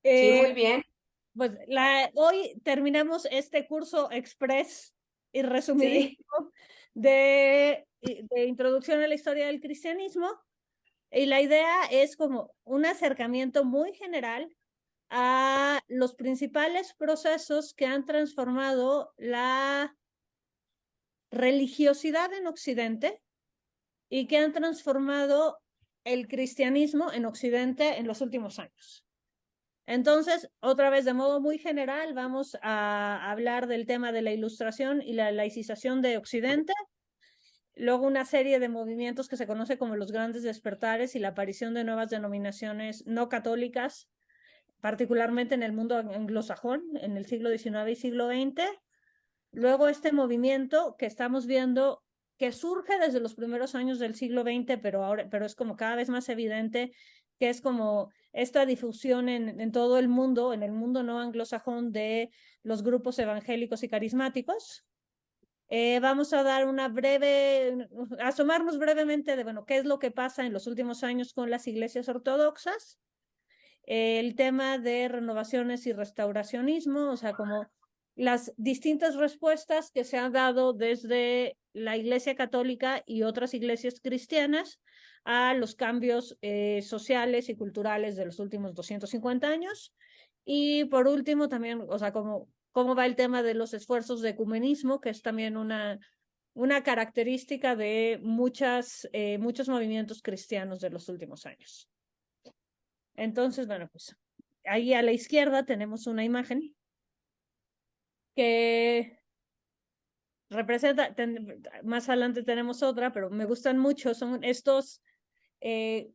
Sí, Eh, muy bien. pues hoy terminamos este curso express y resumidísimo Sí, de introducción a la historia del cristianismo. Y la idea es como un acercamiento muy general a los principales procesos que han transformado la religiosidad en Occidente y que han transformado el cristianismo en Occidente en los últimos años. Entonces, otra vez de modo muy general, vamos a hablar del tema de la ilustración y la laicización de Occidente, luego una serie de movimientos que se conoce como los grandes despertares y la aparición de nuevas denominaciones no católicas, particularmente en el mundo anglosajón, en el siglo XIX y siglo XX. Luego este movimiento que estamos viendo que surge desde los primeros años del siglo XX, pero es como cada vez más evidente que es como esta difusión en todo el mundo, en el mundo no anglosajón, de los grupos evangélicos y carismáticos. Vamos a dar una breve, asomarnos brevemente de, bueno, qué es lo que pasa en los últimos años con las iglesias ortodoxas, el tema de renovaciones y restauracionismo, o sea, como las distintas respuestas que se han dado desde la Iglesia Católica y otras iglesias cristianas a los cambios sociales y culturales de los últimos 250 años. Y por último, también, o sea, cómo va el tema de los esfuerzos de ecumenismo, que es también una característica de muchos movimientos cristianos de los últimos años. Entonces, bueno, pues ahí a la izquierda tenemos una imagen que representa, más adelante tenemos otra, pero me gustan mucho, son eh,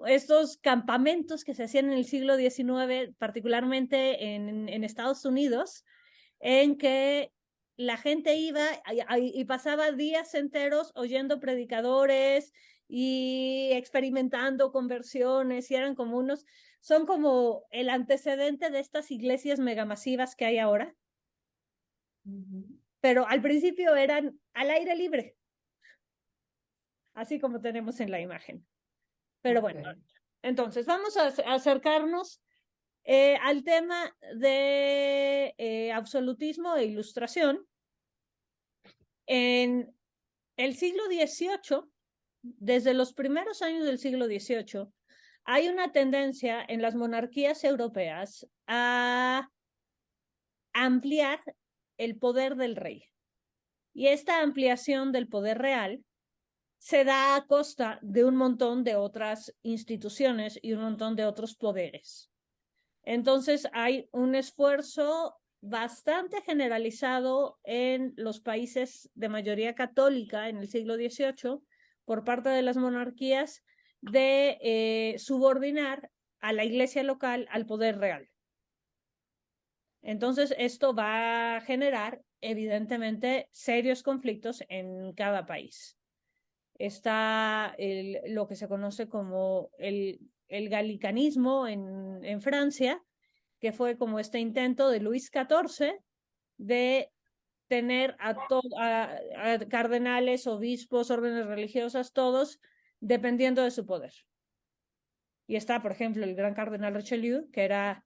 estos campamentos que se hacían en el siglo XIX, particularmente en Estados Unidos, en que la gente iba y pasaba días enteros oyendo predicadores y experimentando conversiones, y eran como son como el antecedente de estas iglesias megamasivas que hay ahora, pero al principio eran al aire libre, así como tenemos en la imagen. Pero ok. bueno, entonces vamos a acercarnos al tema de absolutismo e ilustración. En el siglo XVIII, desde los primeros años del siglo XVIII, hay una tendencia en las monarquías europeas a ampliar el poder del rey. Y esta ampliación del poder real se da a costa de un montón de otras instituciones y un montón de otros poderes. Entonces hay un esfuerzo bastante generalizado en los países de mayoría católica en el siglo XVIII por parte de las monarquías de subordinar a la iglesia local al poder real. Entonces esto va a generar evidentemente serios conflictos en cada país. Está lo que se conoce como el galicanismo en Francia, que fue como este intento de Luis XIV de tener a cardenales, obispos, órdenes religiosas, todos dependiendo de su poder. Y está, por ejemplo, el gran cardenal Richelieu, que era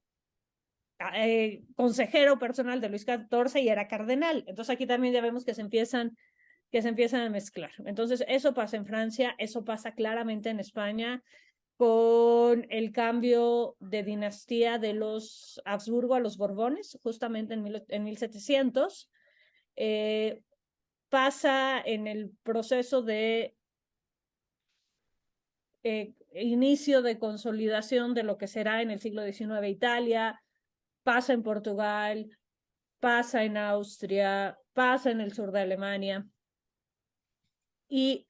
consejero personal de Luis XIV y era cardenal. Entonces aquí también ya vemos que se empiezan a mezclar. Entonces eso pasa en Francia, eso pasa claramente en España, con el cambio de dinastía de los Habsburgo a los Borbones, justamente en 1700. Eh, Pasa en el proceso de inicio de consolidación de lo que será en el siglo XIX Italia, pasa en Portugal, pasa en Austria, pasa en el sur de Alemania. Y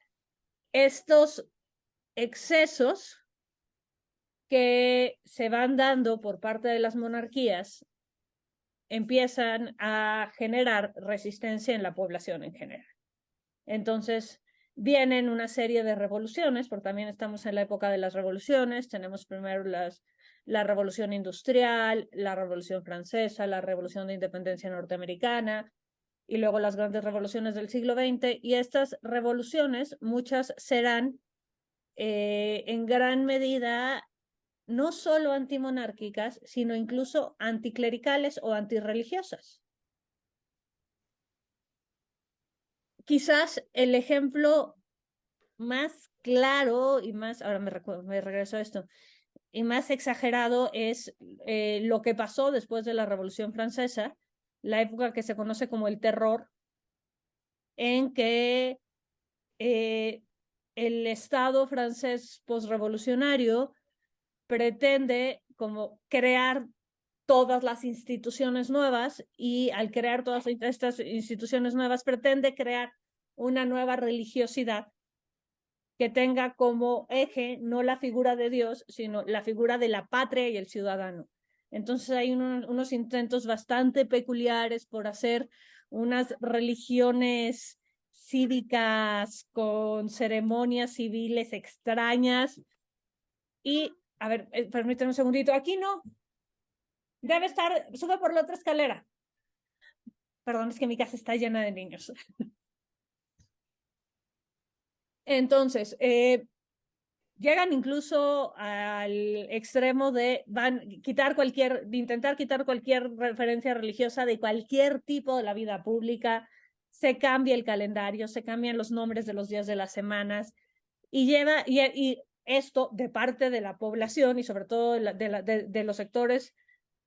estos excesos que se van dando por parte de las monarquías empiezan a generar resistencia en la población en general. Entonces, vienen una serie de revoluciones, porque también estamos en la época de las revoluciones. Tenemos primero la revolución industrial, la revolución francesa, la revolución de independencia norteamericana, y luego las grandes revoluciones del siglo XX. Y estas revoluciones, muchas serán en gran medida no solo antimonárquicas, sino incluso anticlericales o antirreligiosas. Quizás el ejemplo más claro y más, ahora me regreso a esto, y más exagerado es lo que pasó después de la Revolución Francesa, la época que se conoce como el terror, en que el Estado francés postrevolucionario pretende como crear todas las instituciones nuevas y al crear todas estas instituciones nuevas pretende crear una nueva religiosidad que tenga como eje no la figura de Dios, sino la figura de la patria y el ciudadano. Entonces hay unos intentos bastante peculiares por hacer unas religiones cívicas con ceremonias civiles extrañas. Y, a ver, permíteme un segundito, aquí no, debe estar, sube por la otra escalera. Perdón, es que mi casa está llena de niños. Entonces, llegan incluso al extremo de intentar quitar cualquier referencia religiosa de cualquier tipo de la vida pública, se cambia el calendario, se cambian los nombres de los días de las semanas, y esto de parte de la población y sobre todo de los sectores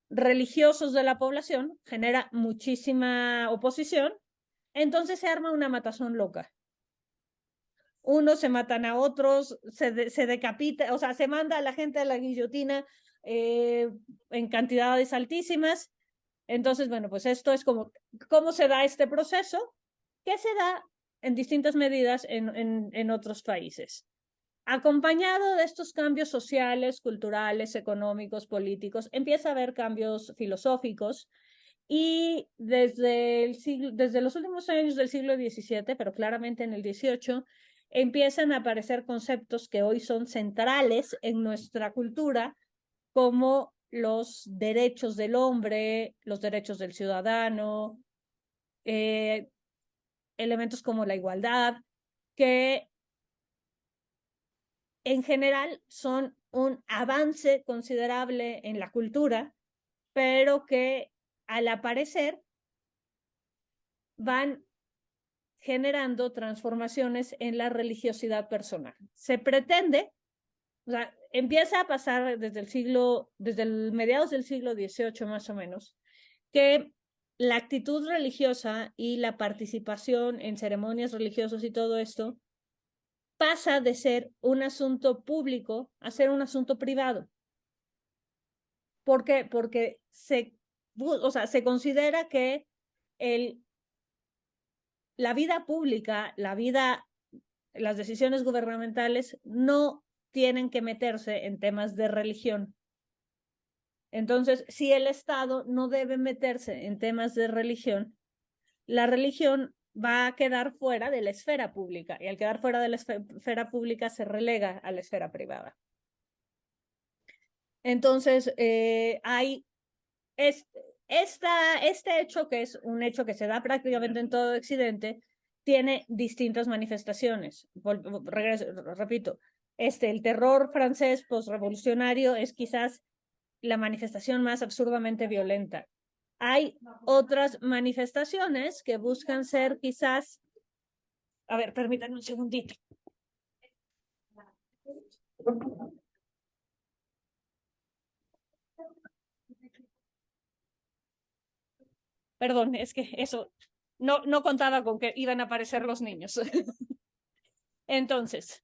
religiosos de la población genera muchísima oposición, entonces se arma una matazón loca. Unos se matan a otros, se decapita, o sea, se manda a la gente a la guillotina en cantidades altísimas. Entonces, bueno, pues esto es cómo se da este proceso, que se da en distintas medidas en otros países. Acompañado de estos cambios sociales, culturales, económicos, políticos, empieza a haber cambios filosóficos y desde los últimos años del siglo XVII, pero claramente en el XVIII, empiezan a aparecer conceptos que hoy son centrales en nuestra cultura, como los derechos del hombre, los derechos del ciudadano, elementos como la igualdad, que en general son un avance considerable en la cultura, pero que al aparecer van generando transformaciones en la religiosidad personal. Se pretende, o sea, empieza a pasar desde el mediados del siglo XVIII más o menos, que la actitud religiosa y la participación en ceremonias religiosas y todo esto pasa de ser un asunto público a ser un asunto privado. ¿Por qué? Porque se considera que la vida pública, las decisiones gubernamentales no tienen que meterse en temas de religión. Entonces, si el Estado no debe meterse en temas de religión, la religión va a quedar fuera de la esfera pública y al quedar fuera de la esfera pública se relega a la esfera privada. Entonces, hay este hecho, que es un hecho que se da prácticamente en todo Occidente, tiene distintas manifestaciones. Repito, el terror francés postrevolucionario es quizás la manifestación más absurdamente violenta. Hay otras manifestaciones que buscan ser quizás... A ver, permítanme un segundito. Perdón, es que eso no contaba con que iban a aparecer los niños. Entonces,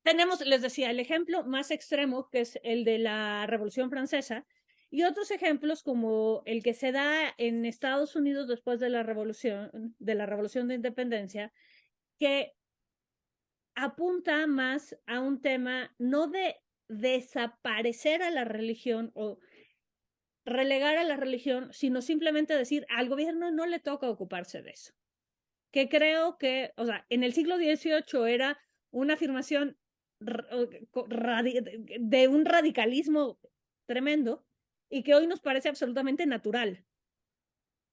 tenemos, les decía, el ejemplo más extremo, que es el de la Revolución Francesa, y otros ejemplos como el que se da en Estados Unidos después de la Revolución de Independencia, que apunta más a un tema no de desaparecer a la religión o relegar a la religión, sino simplemente decir al gobierno no le toca ocuparse de eso. Que creo que, o sea, en el siglo XVIII era una afirmación de un radicalismo tremendo y que hoy nos parece absolutamente natural.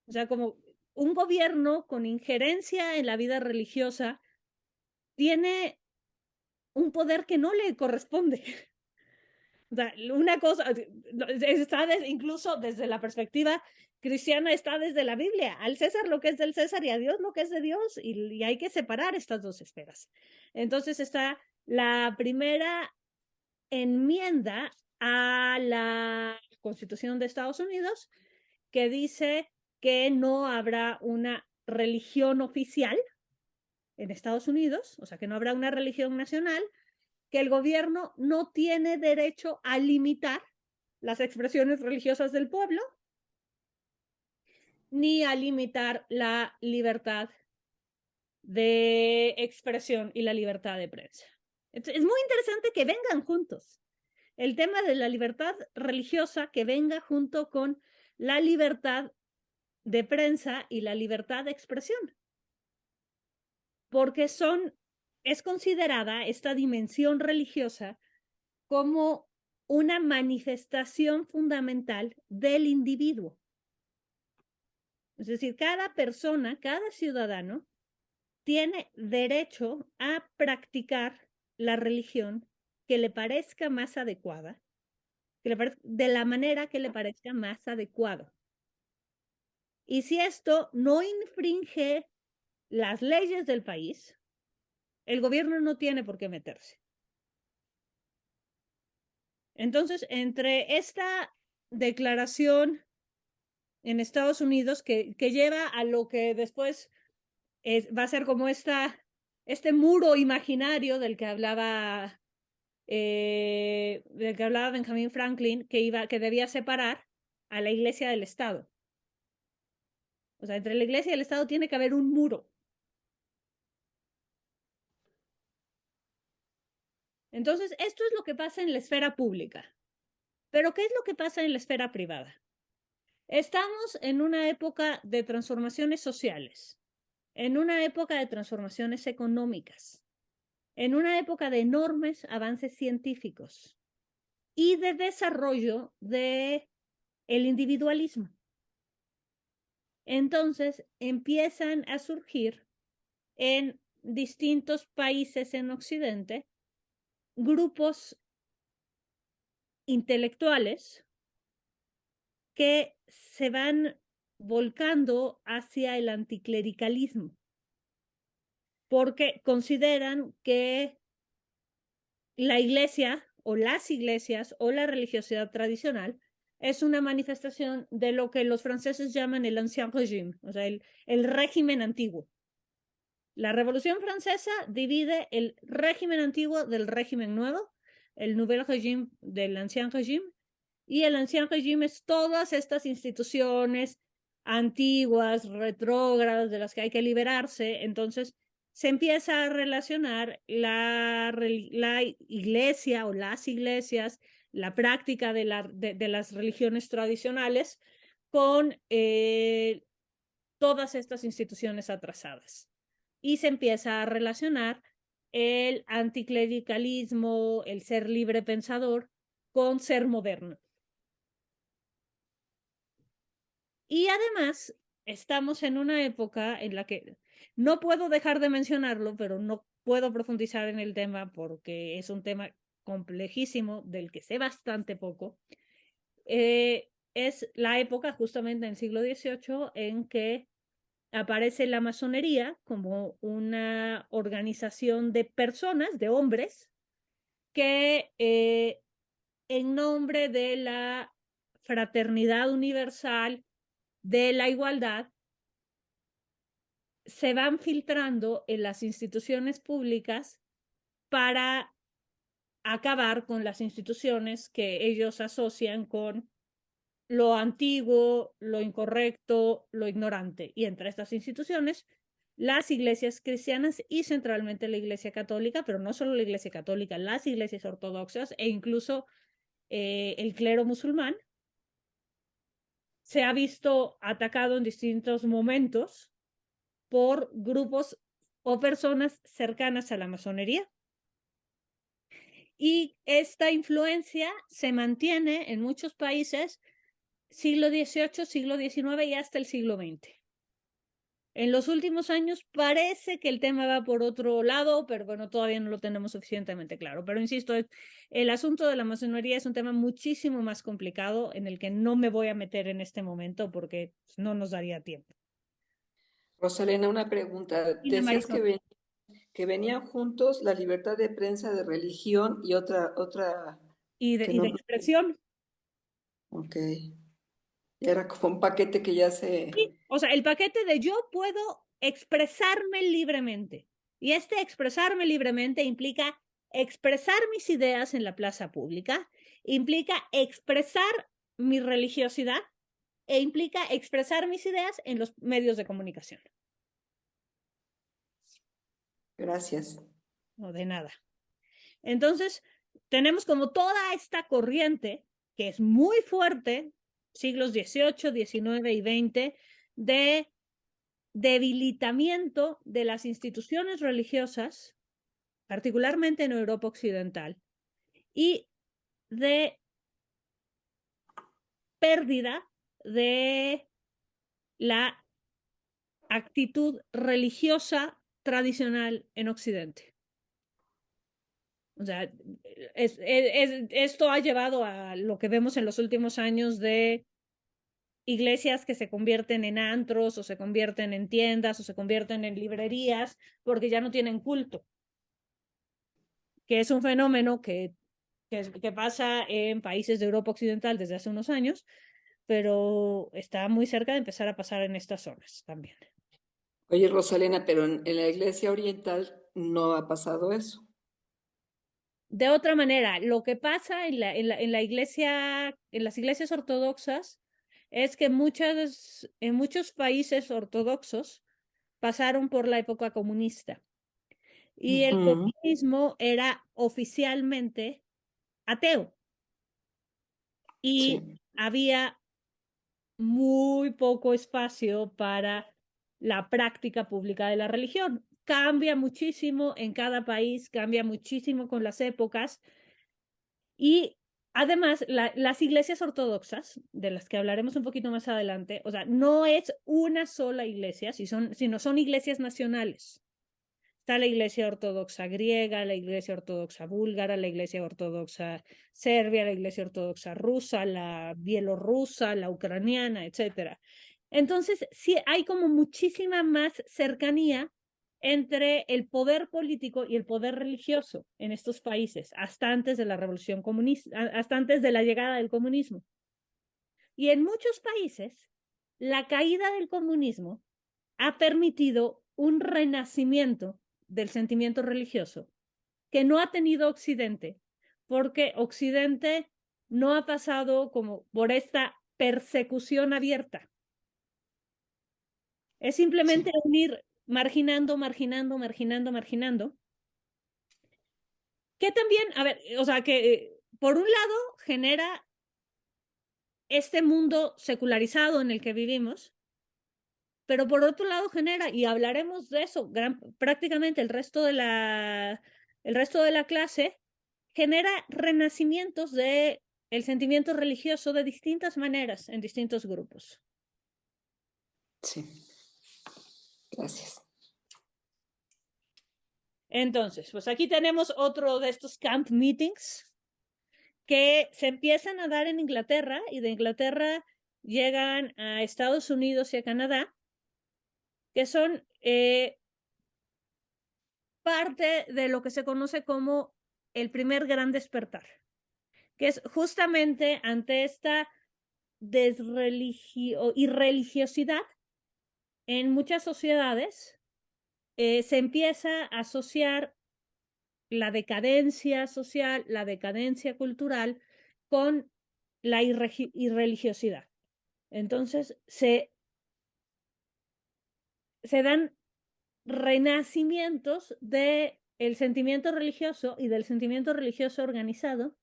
O sea, como un gobierno con injerencia en la vida religiosa tiene un poder que no le corresponde. O sea, una cosa, está incluso desde la perspectiva cristiana, está desde la Biblia. Al César lo que es del César y a Dios lo que es de Dios, y hay que separar estas dos esferas. Entonces está la primera enmienda a la Constitución de Estados Unidos, que dice que no habrá una religión oficial en Estados Unidos, o sea, que no habrá una religión nacional, que el gobierno no tiene derecho a limitar las expresiones religiosas del pueblo, ni a limitar la libertad de expresión y la libertad de prensa. Es muy interesante que vengan juntos. El tema de la libertad religiosa que venga junto con la libertad de prensa y la libertad de expresión. Porque es considerada esta dimensión religiosa como una manifestación fundamental del individuo. Es decir, cada persona, cada ciudadano tiene derecho a practicar la religión que le parezca más adecuada, de la manera que le parezca más adecuado. Y si esto no infringe las leyes del país, el gobierno no tiene por qué meterse. Entonces, entre esta declaración en Estados Unidos que lleva a lo que después va a ser como este muro imaginario del que hablaba Benjamin Franklin, que debía separar a la iglesia del Estado. O sea, entre la iglesia y el Estado tiene que haber un muro. Entonces, esto es lo que pasa en la esfera pública. Pero, ¿qué es lo que pasa en la esfera privada? Estamos en una época de transformaciones sociales, en una época de transformaciones económicas, en una época de enormes avances científicos y de desarrollo del individualismo. Entonces empiezan a surgir en distintos países en Occidente grupos intelectuales que se van volcando hacia el anticlericalismo, porque consideran que la iglesia o las iglesias o la religiosidad tradicional es una manifestación de lo que los franceses llaman el ancien régime, o sea, el régimen antiguo. La Revolución Francesa divide el régimen antiguo del régimen nuevo, el nouvel régime del ancien régime, y el ancien régime es todas estas instituciones antiguas, retrógradas, de las que hay que liberarse. Entonces se empieza a relacionar la iglesia o las iglesias, la práctica de las religiones tradicionales con todas estas instituciones atrasadas. Y se empieza a relacionar el anticlericalismo, el ser libre pensador, con ser moderno. Y además, estamos en una época en la que no puedo dejar de mencionarlo, pero no puedo profundizar en el tema porque es un tema complejísimo del que sé bastante poco. Es la época justamente en el siglo XVIII en que aparece la masonería como una organización de personas, de hombres, que en nombre de la fraternidad universal, de la igualdad, se van filtrando en las instituciones públicas para acabar con las instituciones que ellos asocian con lo antiguo, lo incorrecto, lo ignorante. Y entre estas instituciones, las iglesias cristianas y centralmente la iglesia católica, pero no solo la iglesia católica, las iglesias ortodoxas e incluso el clero musulmán, se ha visto atacado en distintos momentos por grupos o personas cercanas a la masonería. Y esta influencia se mantiene en muchos países siglo XVIII, siglo XIX y hasta el siglo XX. En los últimos años parece que el tema va por otro lado, pero bueno, todavía no lo tenemos suficientemente claro. Pero insisto, el asunto de la masonería es un tema muchísimo más complicado en el que no me voy a meter en este momento porque no nos daría tiempo. Rosalena, una pregunta. Dime, Decías Marisol. que venían juntos la libertad de prensa, de religión y otra que Y de no. expresión. Ok. Era como un paquete que ya se. Sí, o sea, el paquete de yo puedo expresarme libremente. Y este expresarme libremente implica expresar mis ideas en la plaza pública, implica expresar mi religiosidad e implica expresar mis ideas en los medios de comunicación. Gracias. No, de nada. Entonces, tenemos como toda esta corriente que es muy fuerte, siglos XVIII, XIX y XX, de debilitamiento de las instituciones religiosas, particularmente en Europa Occidental, y de pérdida de la actitud religiosa tradicional en Occidente. O sea, esto ha llevado a lo que vemos en los últimos años de iglesias que se convierten en antros o se convierten en tiendas o se convierten en librerías porque ya no tienen culto, que es un fenómeno que pasa en países de Europa Occidental desde hace unos años, pero está muy cerca de empezar a pasar en estas zonas también. Oye, Rosalena, pero en la iglesia oriental no ha pasado eso. De otra manera, lo que pasa en la iglesia, en las iglesias ortodoxas, es que en muchos países ortodoxos pasaron por la época comunista y el Ujú. comunismo era oficialmente ateo y Sí, había muy poco espacio para la práctica pública de la religión. Cambia muchísimo en cada país, cambia muchísimo con las épocas y además las iglesias ortodoxas, de las que hablaremos un poquito más adelante, o sea, no es una sola iglesia, sino son iglesias nacionales. Está la iglesia ortodoxa griega, la iglesia ortodoxa búlgara, la iglesia ortodoxa serbia, la iglesia ortodoxa rusa, la bielorrusa, la ucraniana, etcétera. Entonces, sí hay como muchísima más cercanía entre el poder político y el poder religioso en estos países, hasta antes de la revolución comunista, hasta antes de la llegada del comunismo. Y en muchos países, la caída del comunismo ha permitido un renacimiento del sentimiento religioso que no ha tenido Occidente, porque Occidente no ha pasado como por esta persecución abierta. Es simplemente sí, unir marginando, marginando, marginando, marginando, que también, a ver, o sea, que por un lado genera este mundo secularizado en el que vivimos, pero por otro lado genera, y hablaremos de eso, prácticamente el resto de la clase, genera renacimientos de el sentimiento religioso de distintas maneras en distintos grupos. sí. Gracias. Entonces, pues aquí tenemos otro de estos camp meetings que se empiezan a dar en Inglaterra y de Inglaterra llegan a Estados Unidos y a Canadá, que son parte de lo que se conoce como el primer gran despertar, que es justamente ante esta irreligiosidad en muchas sociedades, se empieza a asociar la decadencia social, la decadencia cultural con la irreligiosidad. Entonces se dan renacimientos del sentimiento religioso y del sentimiento religioso organizado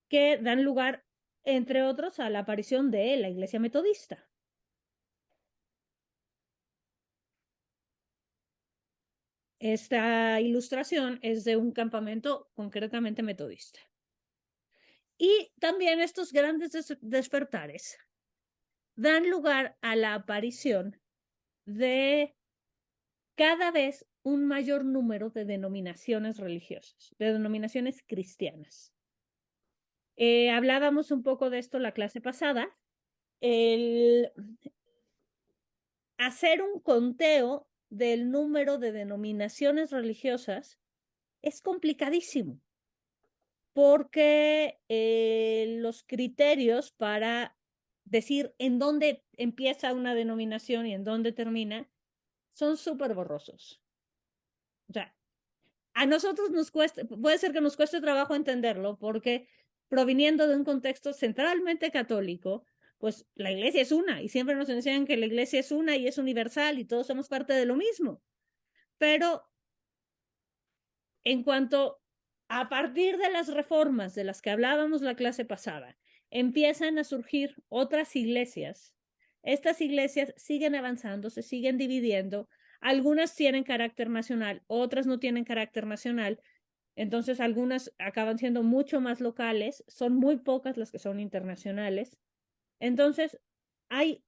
que dan lugar, entre otros, a la aparición de la Iglesia Metodista. Esta ilustración es de un campamento concretamente metodista. Y también estos grandes despertares dan lugar a la aparición de cada vez un mayor número de denominaciones religiosas, de denominaciones cristianas. Hablábamos un poco de esto la clase pasada. El hacer un conteo del número de denominaciones religiosas es complicadísimo, porque los criterios para decir en dónde empieza una denominación y en dónde termina son súper borrosos. O sea, a nosotros nos cuesta, puede ser que nos cueste trabajo entenderlo, porque proviniendo de un contexto centralmente católico, pues la iglesia es una y siempre nos enseñan que la iglesia es una y es universal y todos somos parte de lo mismo. Pero en cuanto a partir de las reformas de las que hablábamos la clase pasada, empiezan a surgir otras iglesias. Estas iglesias siguen avanzando, se siguen dividiendo. Algunas tienen carácter nacional, otras no tienen carácter nacional. Entonces, algunas acaban siendo mucho más locales. Son muy pocas las que son internacionales. Entonces, hay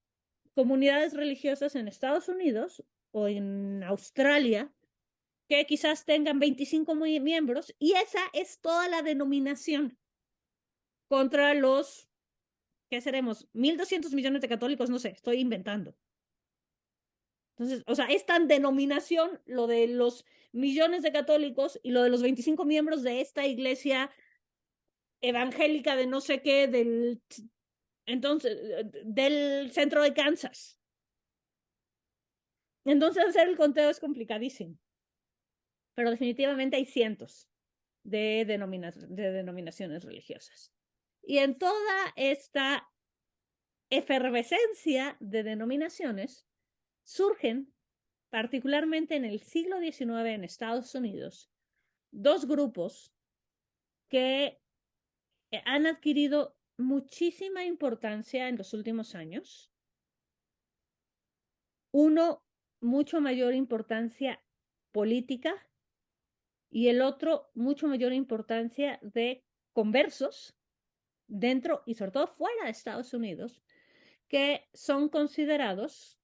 comunidades religiosas en Estados Unidos o en Australia que quizás tengan 25 miembros y esa es toda la denominación contra los, ¿qué seremos? 1.200 millones de católicos, no sé, estoy inventando. Entonces, o sea, es tan denominación lo de los millones de católicos y lo de los 25 miembros de esta iglesia evangélica de no sé qué, entonces, del centro de Kansas. Entonces, hacer el conteo es complicadísimo. Pero definitivamente hay cientos de denominaciones religiosas. Y en toda esta efervescencia de denominaciones surgen, particularmente en el siglo XIX en Estados Unidos, dos grupos que han adquirido muchísima importancia en los últimos años. Uno, mucho mayor importancia política y el otro, mucho mayor importancia de conversos dentro y sobre todo fuera de Estados Unidos, que son considerados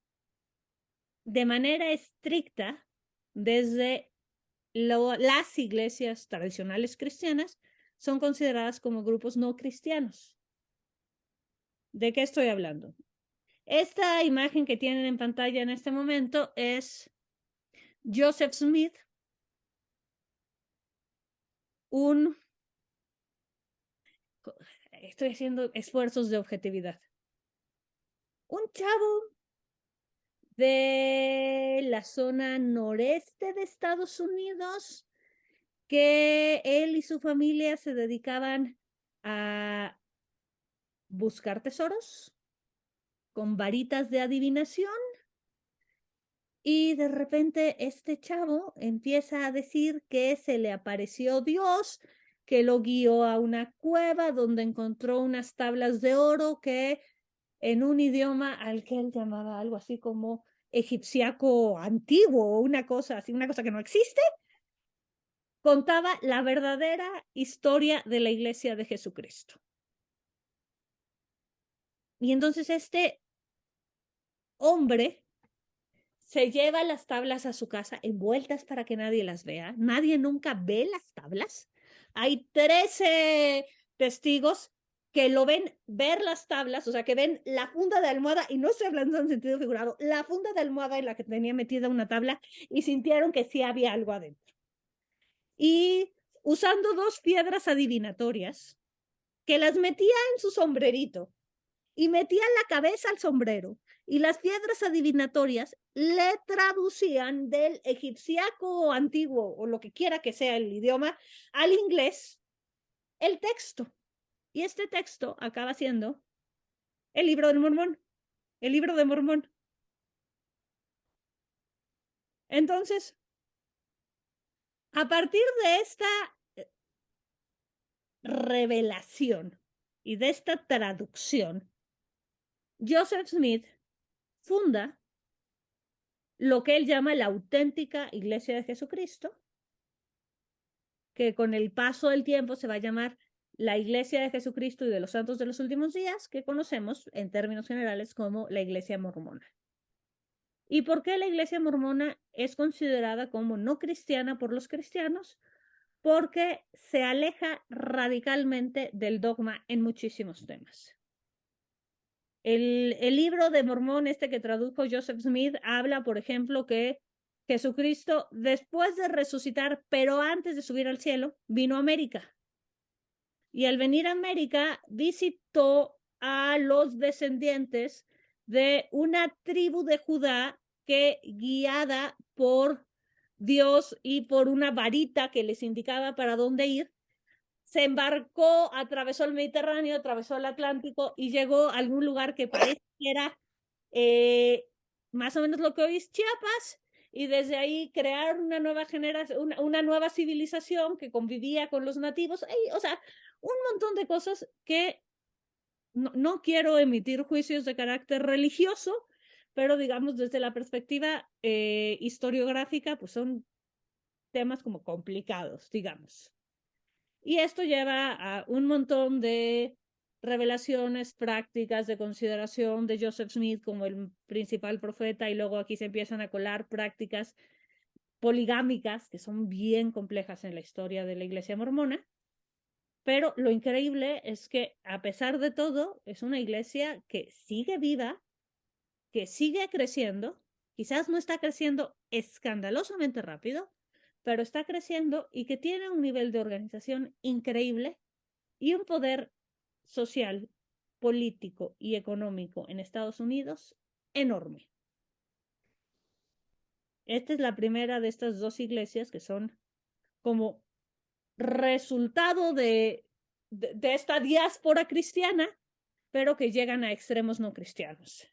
de manera estricta desde las iglesias tradicionales cristianas, son consideradas como grupos no cristianos. ¿De qué estoy hablando? Esta imagen que tienen en pantalla en este momento es Joseph Smith, estoy haciendo esfuerzos de objetividad, un chavo de la zona noreste de Estados Unidos, que él y su familia se dedicaban a buscar tesoros con varitas de adivinación. Y de repente este chavo empieza a decir que se le apareció Dios, que lo guió a una cueva donde encontró unas tablas de oro que en un idioma al que él llamaba algo así como egipciaco antiguo o una cosa así, una cosa que no existe, contaba la verdadera historia de la Iglesia de Jesucristo. Y entonces este hombre se lleva las tablas a su casa envueltas para que nadie las vea. Nadie nunca ve las tablas. Hay 13 testigos que lo ven ver las tablas, o sea, que ven la funda de almohada, y no estoy hablando en sentido figurado, la funda de almohada en la que tenía metida una tabla, y sintieron que sí había algo adentro. Y usando dos piedras adivinatorias, que las metía en su sombrerito, y metía la cabeza al sombrero, y las piedras adivinatorias le traducían del egipciaco antiguo, o lo que quiera que sea el idioma, al inglés, el texto. Y este texto acaba siendo el libro del Mormón, el libro de Mormón. Entonces, a partir de esta revelación y de esta traducción, Joseph Smith funda lo que él llama la auténtica Iglesia de Jesucristo, que con el paso del tiempo se va a llamar la Iglesia de Jesucristo y de los Santos de los Últimos Días, que conocemos en términos generales como la Iglesia Mormona. ¿Y por qué la Iglesia mormona es considerada como no cristiana por los cristianos? Porque se aleja radicalmente del dogma en muchísimos temas. El libro de Mormón, este que tradujo Joseph Smith, habla, por ejemplo, que Jesucristo, después de resucitar, pero antes de subir al cielo, vino a América. Y al venir a América, visitó a los descendientes de una tribu de Judá que, guiada por Dios y por una varita que les indicaba para dónde ir, se embarcó, atravesó el Mediterráneo, atravesó el Atlántico y llegó a algún lugar que parece que era más o menos lo que hoy es Chiapas, y desde ahí crearon una nueva generación, una nueva civilización que convivía con los nativos, o sea, un montón de cosas que no quiero emitir juicios de carácter religioso, pero digamos desde la perspectiva historiográfica, pues son temas como complicados, digamos. Y esto lleva a un montón de revelaciones prácticas de consideración de Joseph Smith como el principal profeta, y luego aquí se empiezan a colar prácticas poligámicas que son bien complejas en la historia de la Iglesia mormona. Pero lo increíble es que, a pesar de todo, es una iglesia que sigue viva, que sigue creciendo. Quizás no está creciendo escandalosamente rápido, pero está creciendo, y que tiene un nivel de organización increíble y un poder social, político y económico en Estados Unidos enorme. Esta es la primera de estas dos iglesias que son como resultado de esta diáspora cristiana, pero que llegan a extremos no cristianos.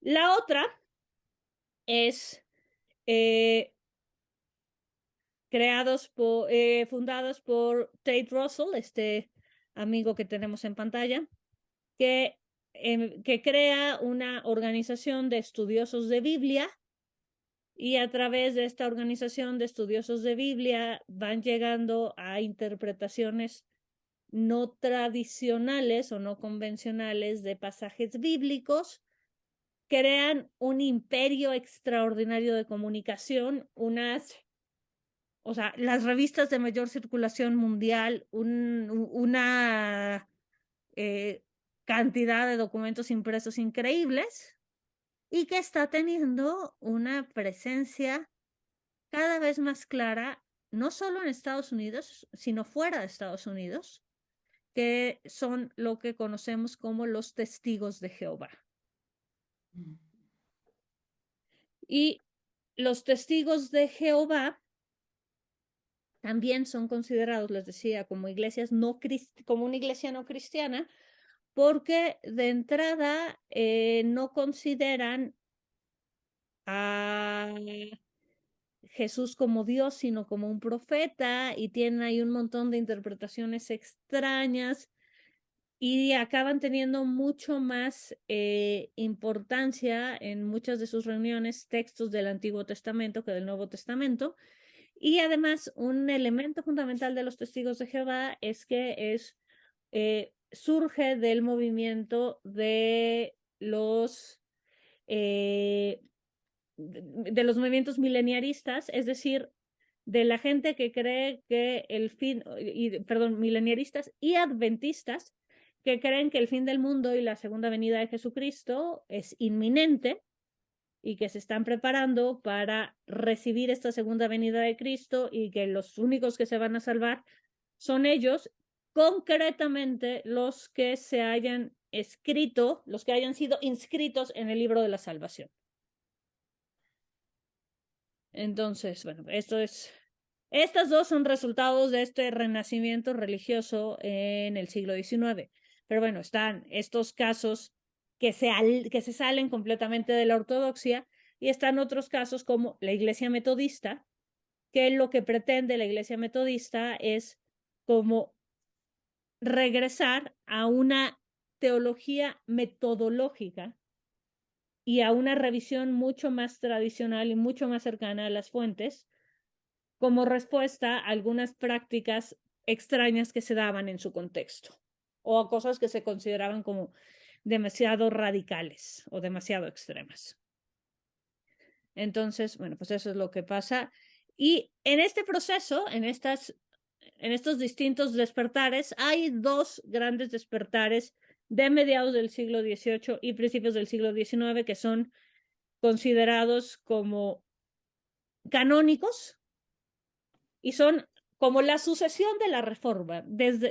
La otra es fundados por Tate Russell, este amigo que tenemos en pantalla, que crea una organización de estudiosos de Biblia, y a través de esta organización de estudiosos de Biblia van llegando a interpretaciones no tradicionales o no convencionales de pasajes bíblicos, crean un imperio extraordinario de comunicación, o sea, las revistas de mayor circulación mundial, una cantidad de documentos impresos increíbles, y que está teniendo una presencia cada vez más clara, no solo en Estados Unidos, sino fuera de Estados Unidos, que son lo que conocemos como los testigos de Jehová. Y los testigos de Jehová también son considerados, les decía, como como una iglesia no cristiana, porque de entrada no consideran a Jesús como Dios, sino como un profeta, y tienen ahí un montón de interpretaciones extrañas, y acaban teniendo mucho más importancia en muchas de sus reuniones textos del Antiguo Testamento que del Nuevo Testamento. Y además, un elemento fundamental de los testigos de Jehová es que surge del movimiento de los movimientos mileniaristas, es decir, de la gente que cree que mileniaristas y adventistas, que creen que el fin del mundo y la segunda venida de Jesucristo es inminente, y que se están preparando para recibir esta segunda venida de Cristo, y que los únicos que se van a salvar son ellos, concretamente los que se hayan escrito, los que hayan sido inscritos en el libro de la salvación. Entonces, bueno, estas dos son resultados de este renacimiento religioso en el siglo XIX. Pero bueno, están estos casos que se salen completamente de la ortodoxia, y están otros casos como la Iglesia Metodista, que lo que pretende la Iglesia Metodista es como regresar a una teología metodológica y a una revisión mucho más tradicional y mucho más cercana a las fuentes, como respuesta a algunas prácticas extrañas que se daban en su contexto, o a cosas que se consideraban como demasiado radicales o demasiado extremas. Entonces, bueno, pues eso es lo que pasa. Y en este proceso, en estos distintos despertares, hay dos grandes despertares de mediados del siglo XVIII y principios del siglo XIX que son considerados como canónicos y son como la sucesión de la Reforma.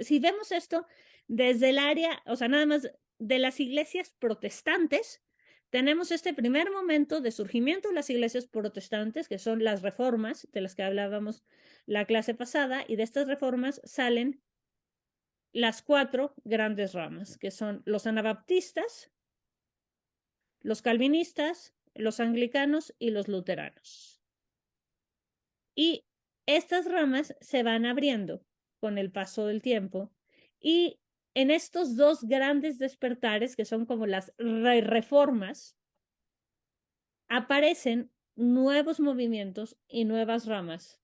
Si vemos esto desde el área, o sea, nada más de las iglesias protestantes, tenemos este primer momento de surgimiento de las iglesias protestantes, que son las reformas de las que hablábamos la clase pasada, y de estas reformas salen las cuatro grandes ramas, que son los anabaptistas, los calvinistas, los anglicanos y los luteranos. Y estas ramas se van abriendo con el paso del tiempo y en estos dos grandes despertares, que son como las reformas, aparecen nuevos movimientos y nuevas ramas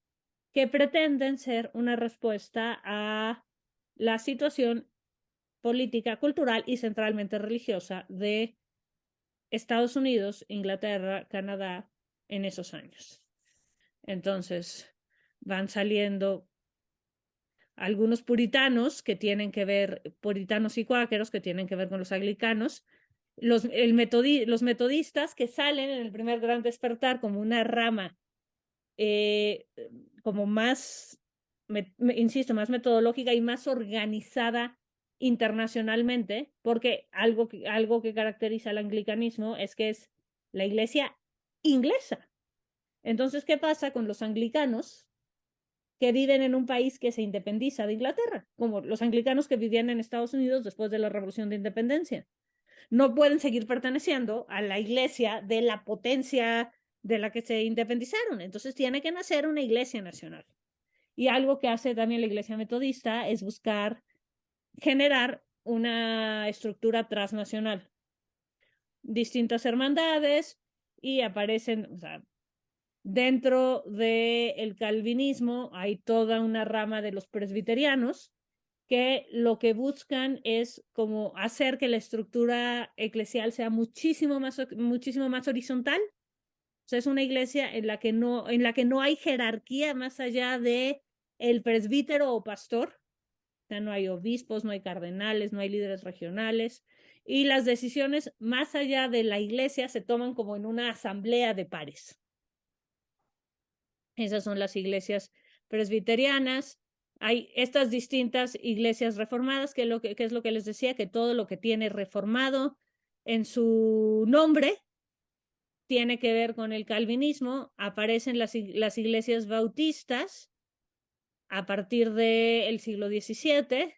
que pretenden ser una respuesta a la situación política, cultural y centralmente religiosa de Estados Unidos, Inglaterra, Canadá en esos años. Entonces, van saliendo algunos puritanos que tienen que ver, puritanos y cuáqueros que tienen que ver con los anglicanos, los metodistas que salen en el primer gran despertar como una rama como más, insisto, más metodológica y más organizada internacionalmente, porque algo que caracteriza al anglicanismo es que es la iglesia inglesa. Entonces, ¿qué pasa con los anglicanos que viven en un país que se independiza de Inglaterra, como los anglicanos que vivían en Estados Unidos después de la Revolución de Independencia? No pueden seguir perteneciendo a la iglesia de la potencia de la que se independizaron. Entonces tiene que nacer una iglesia nacional. Y algo que hace también la iglesia metodista es buscar generar una estructura transnacional. Distintas hermandades y aparecen, o sea, dentro del calvinismo hay toda una rama de los presbiterianos que lo que buscan es como hacer que la estructura eclesial sea muchísimo más horizontal. O sea, es una iglesia en la que no hay jerarquía más allá de el presbítero o pastor. O sea, no hay obispos, no hay cardenales, no hay líderes regionales. Y las decisiones más allá de la iglesia se toman como en una asamblea de pares. Esas son las iglesias presbiterianas. Hay estas distintas iglesias reformadas, que es lo que les decía, que todo lo que tiene reformado en su nombre tiene que ver con el calvinismo. Aparecen las iglesias bautistas a partir del siglo XVII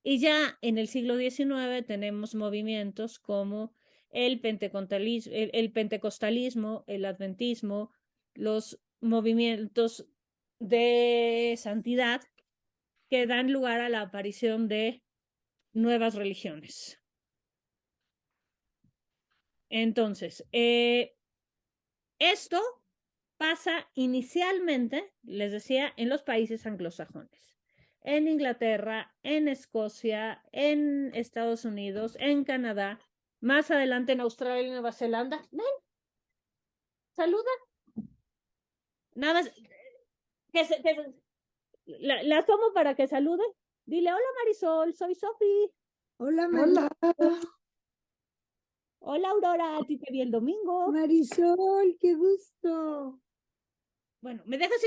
y ya en el siglo XIX tenemos movimientos como el pentecostalismo, el adventismo, los movimientos de santidad que dan lugar a la aparición de nuevas religiones. Entonces, esto pasa inicialmente, les decía, en los países anglosajones, en Inglaterra, en Escocia, en Estados Unidos, en Canadá, más adelante en Australia y Nueva Zelanda. Ven, saluda. Nada más, la tomo para que salude. Dile, hola Marisol, soy Sofi. Hola, Hola. Hola Aurora, a ti te vi el domingo. Marisol, qué gusto. Bueno, ¿me dejas?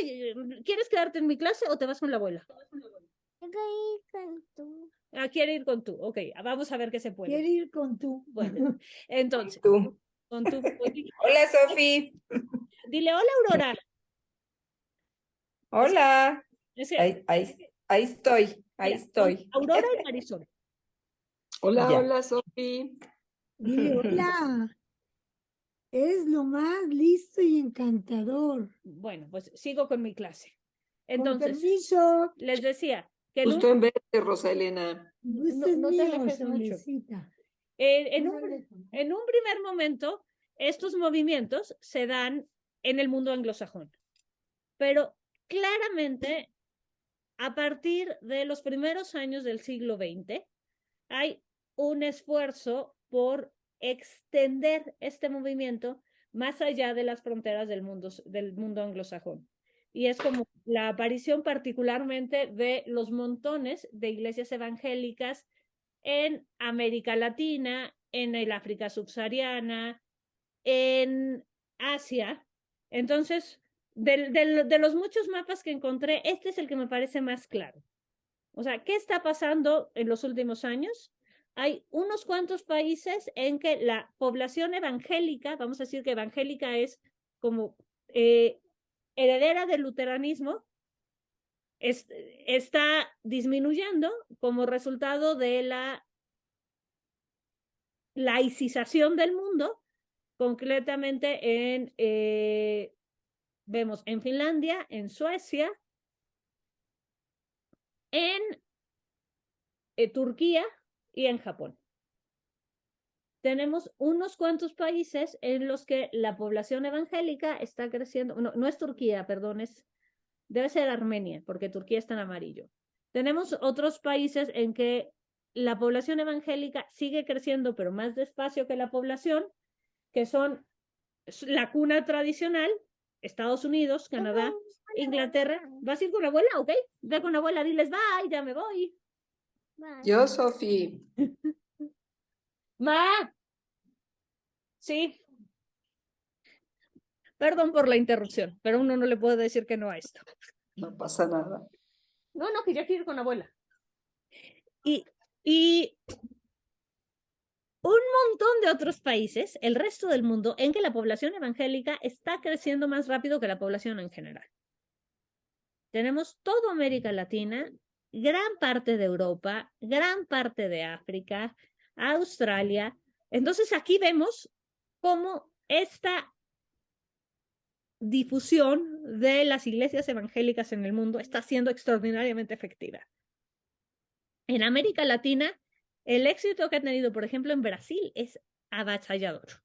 ¿Quieres quedarte en mi clase o te vas con la abuela? Quiero ir con tú. Ah, quiere ir con tú. Ok, vamos a ver qué se puede. Quiero ir con tú. Bueno, entonces, Tú. con tú. Hola, Sofi. Dile hola Aurora. Hola. Es que, Ahí estoy. Ahí mira, estoy. Aurora y Marisol. Hola, Ya. hola, Sofi. Dile hola. Es lo más listo y encantador. Bueno, pues sigo con mi clase. Con Entonces, permiso. les decía que en Gusto en verte, Rosa Elena. Gusto no, es no te mío, alejes mucho. Solecita. En No un, me alejo. en un primer momento, estos movimientos se dan en el mundo anglosajón, pero claramente a partir de los primeros años del siglo XX hay un esfuerzo por extender este movimiento más allá de las fronteras del mundo anglosajón. Y es como la aparición particularmente de los montones de iglesias evangélicas en América Latina, en el África subsahariana, en Asia. Entonces, de los muchos mapas que encontré, este es el que me parece más claro. O sea, ¿qué está pasando en los últimos años? Hay unos cuantos países en que la población evangélica, vamos a decir que evangélica es como heredera del luteranismo, está disminuyendo como resultado de la laicización del mundo, concretamente vemos en Finlandia, en Suecia, en Turquía y en Japón. Tenemos unos cuantos países en los que la población evangélica está creciendo. No es Turquía, perdón, debe ser Armenia, porque Turquía está en amarillo. Tenemos otros países en que la población evangélica sigue creciendo, pero más despacio que la población, que son la cuna tradicional, Estados Unidos, Canadá, Inglaterra. ¿Vas a ir con la abuela? Ok, ve con la abuela, diles bye, ya me voy. Yo, Sofi, Ma, sí, perdón por la interrupción, pero uno no le puede decir que no a esto. no pasa nada. No, que ya quiero ir con la abuela. Y un montón de otros países, el resto del mundo, en que la población evangélica está creciendo más rápido que la población en general. Tenemos toda América Latina, gran parte de Europa, gran parte de África, Australia. Entonces aquí vemos cómo esta difusión de las iglesias evangélicas en el mundo está siendo extraordinariamente efectiva. En América Latina, el éxito que ha tenido, por ejemplo, en Brasil es avasallador.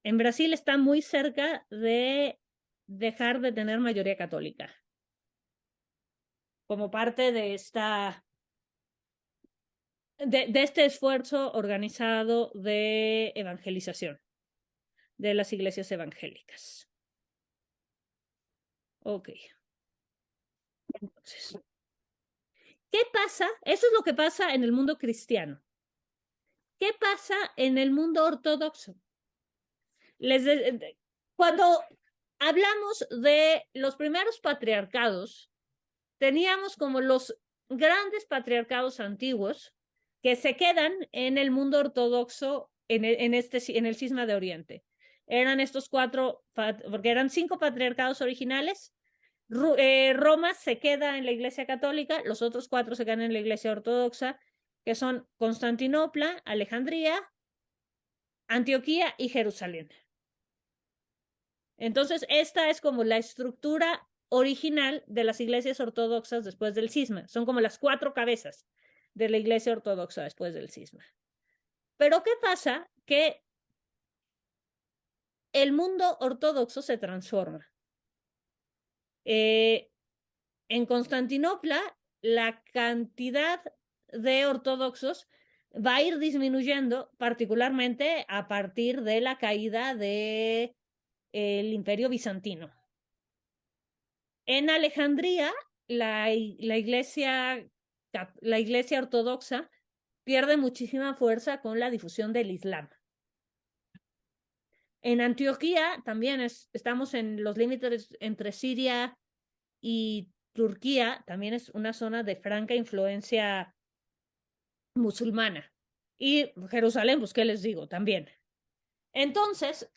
En Brasil está muy cerca de dejar de tener mayoría católica, como parte de este esfuerzo organizado de evangelización de las iglesias evangélicas. Ok. Entonces, ¿qué pasa? Eso es lo que pasa en el mundo cristiano. ¿Qué pasa en el mundo ortodoxo? Cuando hablamos de los primeros patriarcados, teníamos como los grandes patriarcados antiguos que se quedan en el mundo ortodoxo en el cisma de Oriente. Eran estos 4, porque eran 5 patriarcados originales. Roma se queda en la Iglesia Católica, los otros 4 se quedan en la Iglesia Ortodoxa, que son Constantinopla, Alejandría, Antioquía y Jerusalén. Entonces, esta es como la estructura original de las iglesias ortodoxas después del cisma. Son como las 4 cabezas de la iglesia ortodoxa después del cisma. Pero ¿qué pasa? Que el mundo ortodoxo se transforma. En Constantinopla, la cantidad de ortodoxos va a ir disminuyendo, particularmente a partir de la caída del Imperio Bizantino. En Alejandría, la iglesia ortodoxa pierde muchísima fuerza con la difusión del Islam. En Antioquía también estamos en los límites entre Siria y Turquía, también es una zona de franca influencia musulmana. Y Jerusalén, pues, ¿qué les digo? También. Entonces,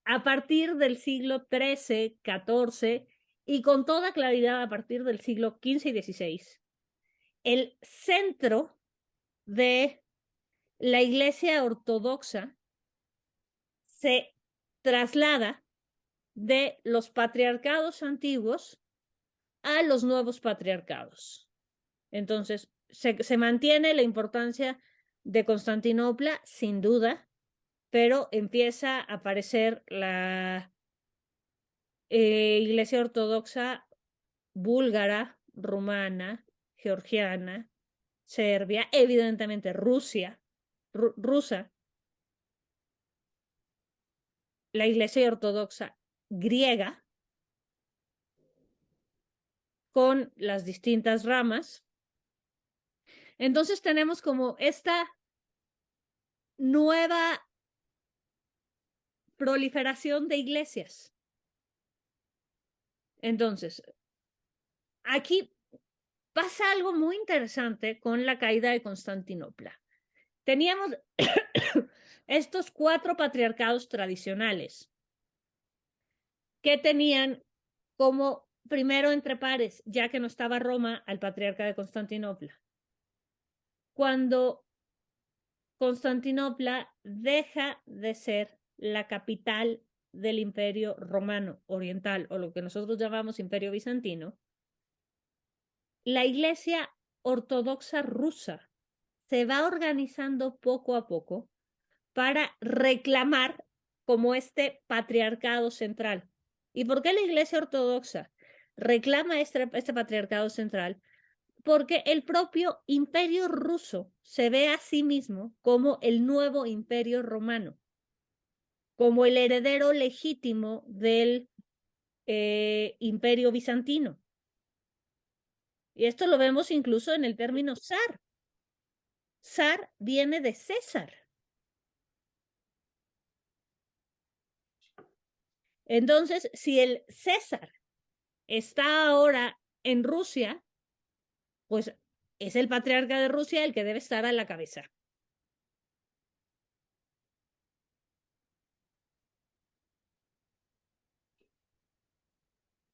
a partir del siglo XIII, XIV y con toda claridad a partir del siglo XV y XVI, el centro de la Iglesia Ortodoxa se traslada de los patriarcados antiguos a los nuevos patriarcados. Entonces, se mantiene la importancia de Constantinopla, sin duda, pero empieza a aparecer la Iglesia Ortodoxa búlgara, rumana, georgiana, Serbia, evidentemente Rusia. rusa, la Iglesia ortodoxa griega, con las distintas ramas. Entonces tenemos como esta nueva proliferación de iglesias. Entonces, aquí pasa algo muy interesante con la caída de Constantinopla. Teníamos estos 4 patriarcados tradicionales que tenían como primero entre pares, ya que no estaba Roma, al patriarca de Constantinopla. Cuando Constantinopla deja de ser la capital del Imperio Romano Oriental, o lo que nosotros llamamos Imperio Bizantino, la Iglesia Ortodoxa rusa se va organizando poco a poco para reclamar como este patriarcado central. ¿Y por qué la Iglesia Ortodoxa reclama este patriarcado central? Porque el propio Imperio ruso se ve a sí mismo como el nuevo Imperio romano, como el heredero legítimo del Imperio bizantino. Y esto lo vemos incluso en el término zar. Zar viene de César. Entonces, si el César está ahora en Rusia, pues es el patriarca de Rusia el que debe estar a la cabeza.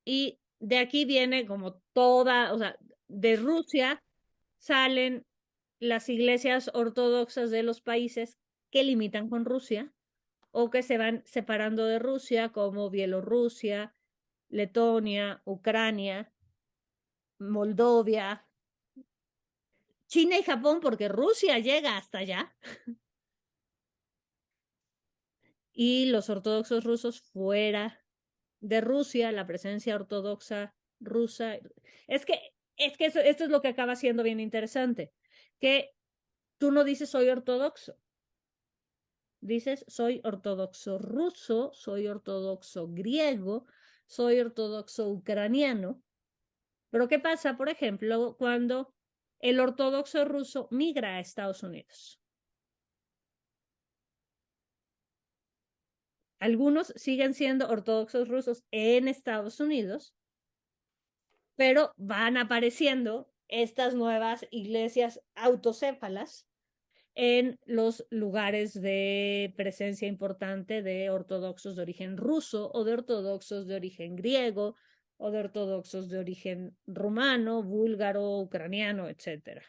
Y de aquí viene como toda, o sea, de Rusia salen las iglesias ortodoxas de los países que limitan con Rusia o que se van separando de Rusia, como Bielorrusia, Letonia, Ucrania, Moldovia, China y Japón, porque Rusia llega hasta allá. Y los ortodoxos rusos fuera de Rusia, la presencia ortodoxa rusa. Es que esto es lo que acaba siendo bien interesante, que tú no dices soy ortodoxo, dices soy ortodoxo ruso, soy ortodoxo griego, soy ortodoxo ucraniano. Pero ¿qué pasa, por ejemplo, cuando el ortodoxo ruso migra a Estados Unidos? Algunos siguen siendo ortodoxos rusos en Estados Unidos, pero van apareciendo estas nuevas iglesias autocéfalas en los lugares de presencia importante de ortodoxos de origen ruso o de ortodoxos de origen griego o de ortodoxos de origen rumano, búlgaro, ucraniano, etc.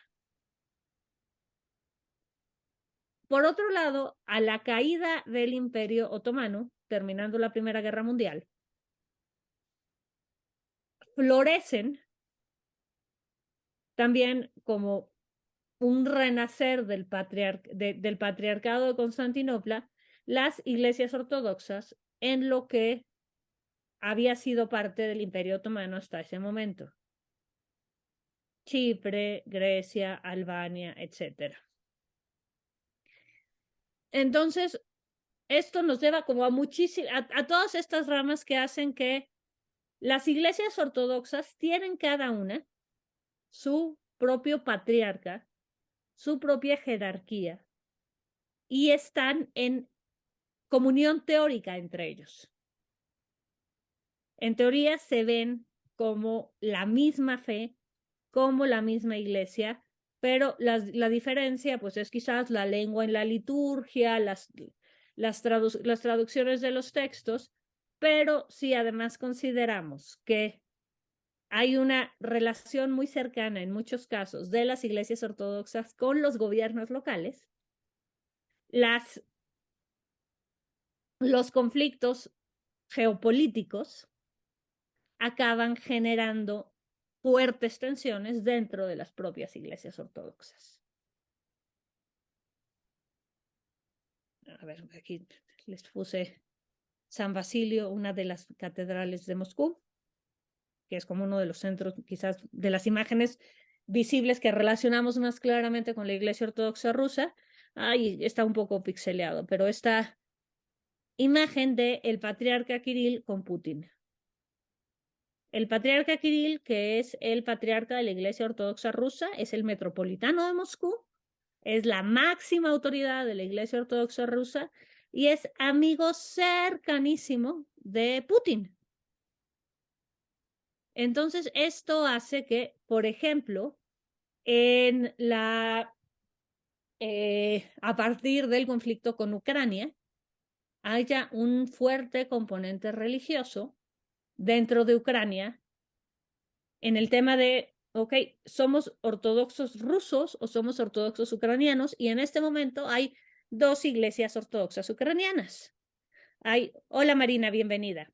Por otro lado, a la caída del Imperio Otomano, terminando la Primera Guerra Mundial, florecen también como un renacer del patriarcado de Constantinopla, las iglesias ortodoxas en lo que había sido parte del Imperio Otomano hasta ese momento. Chipre, Grecia, Albania, etc. Entonces, esto nos lleva como a todas estas ramas que hacen que las iglesias ortodoxas tienen cada una su propio patriarca, su propia jerarquía, y están en comunión teórica entre ellos. En teoría se ven como la misma fe, como la misma iglesia, pero la diferencia pues es quizás la lengua en la liturgia, las traducciones de los textos, pero si además consideramos que hay una relación muy cercana en muchos casos de las iglesias ortodoxas con los gobiernos locales, los conflictos geopolíticos acaban generando fuertes tensiones dentro de las propias iglesias ortodoxas. A ver, aquí les puse San Basilio, una de las catedrales de Moscú, que es como uno de los centros, quizás, de las imágenes visibles que relacionamos más claramente con la iglesia ortodoxa rusa. Ay, está un poco pixeleado, pero esta imagen de el patriarca Kirill con Putin. El patriarca Kirill, que es el patriarca de la Iglesia Ortodoxa Rusa, es el metropolitano de Moscú, es la máxima autoridad de la Iglesia Ortodoxa Rusa y es amigo cercanísimo de Putin. Entonces, esto hace que, por ejemplo, a partir del conflicto con Ucrania, haya un fuerte componente religioso dentro de Ucrania en el tema de, ok, ¿somos ortodoxos rusos o somos ortodoxos ucranianos? Y en este momento hay dos iglesias ortodoxas ucranianas. Hola Marina, bienvenida.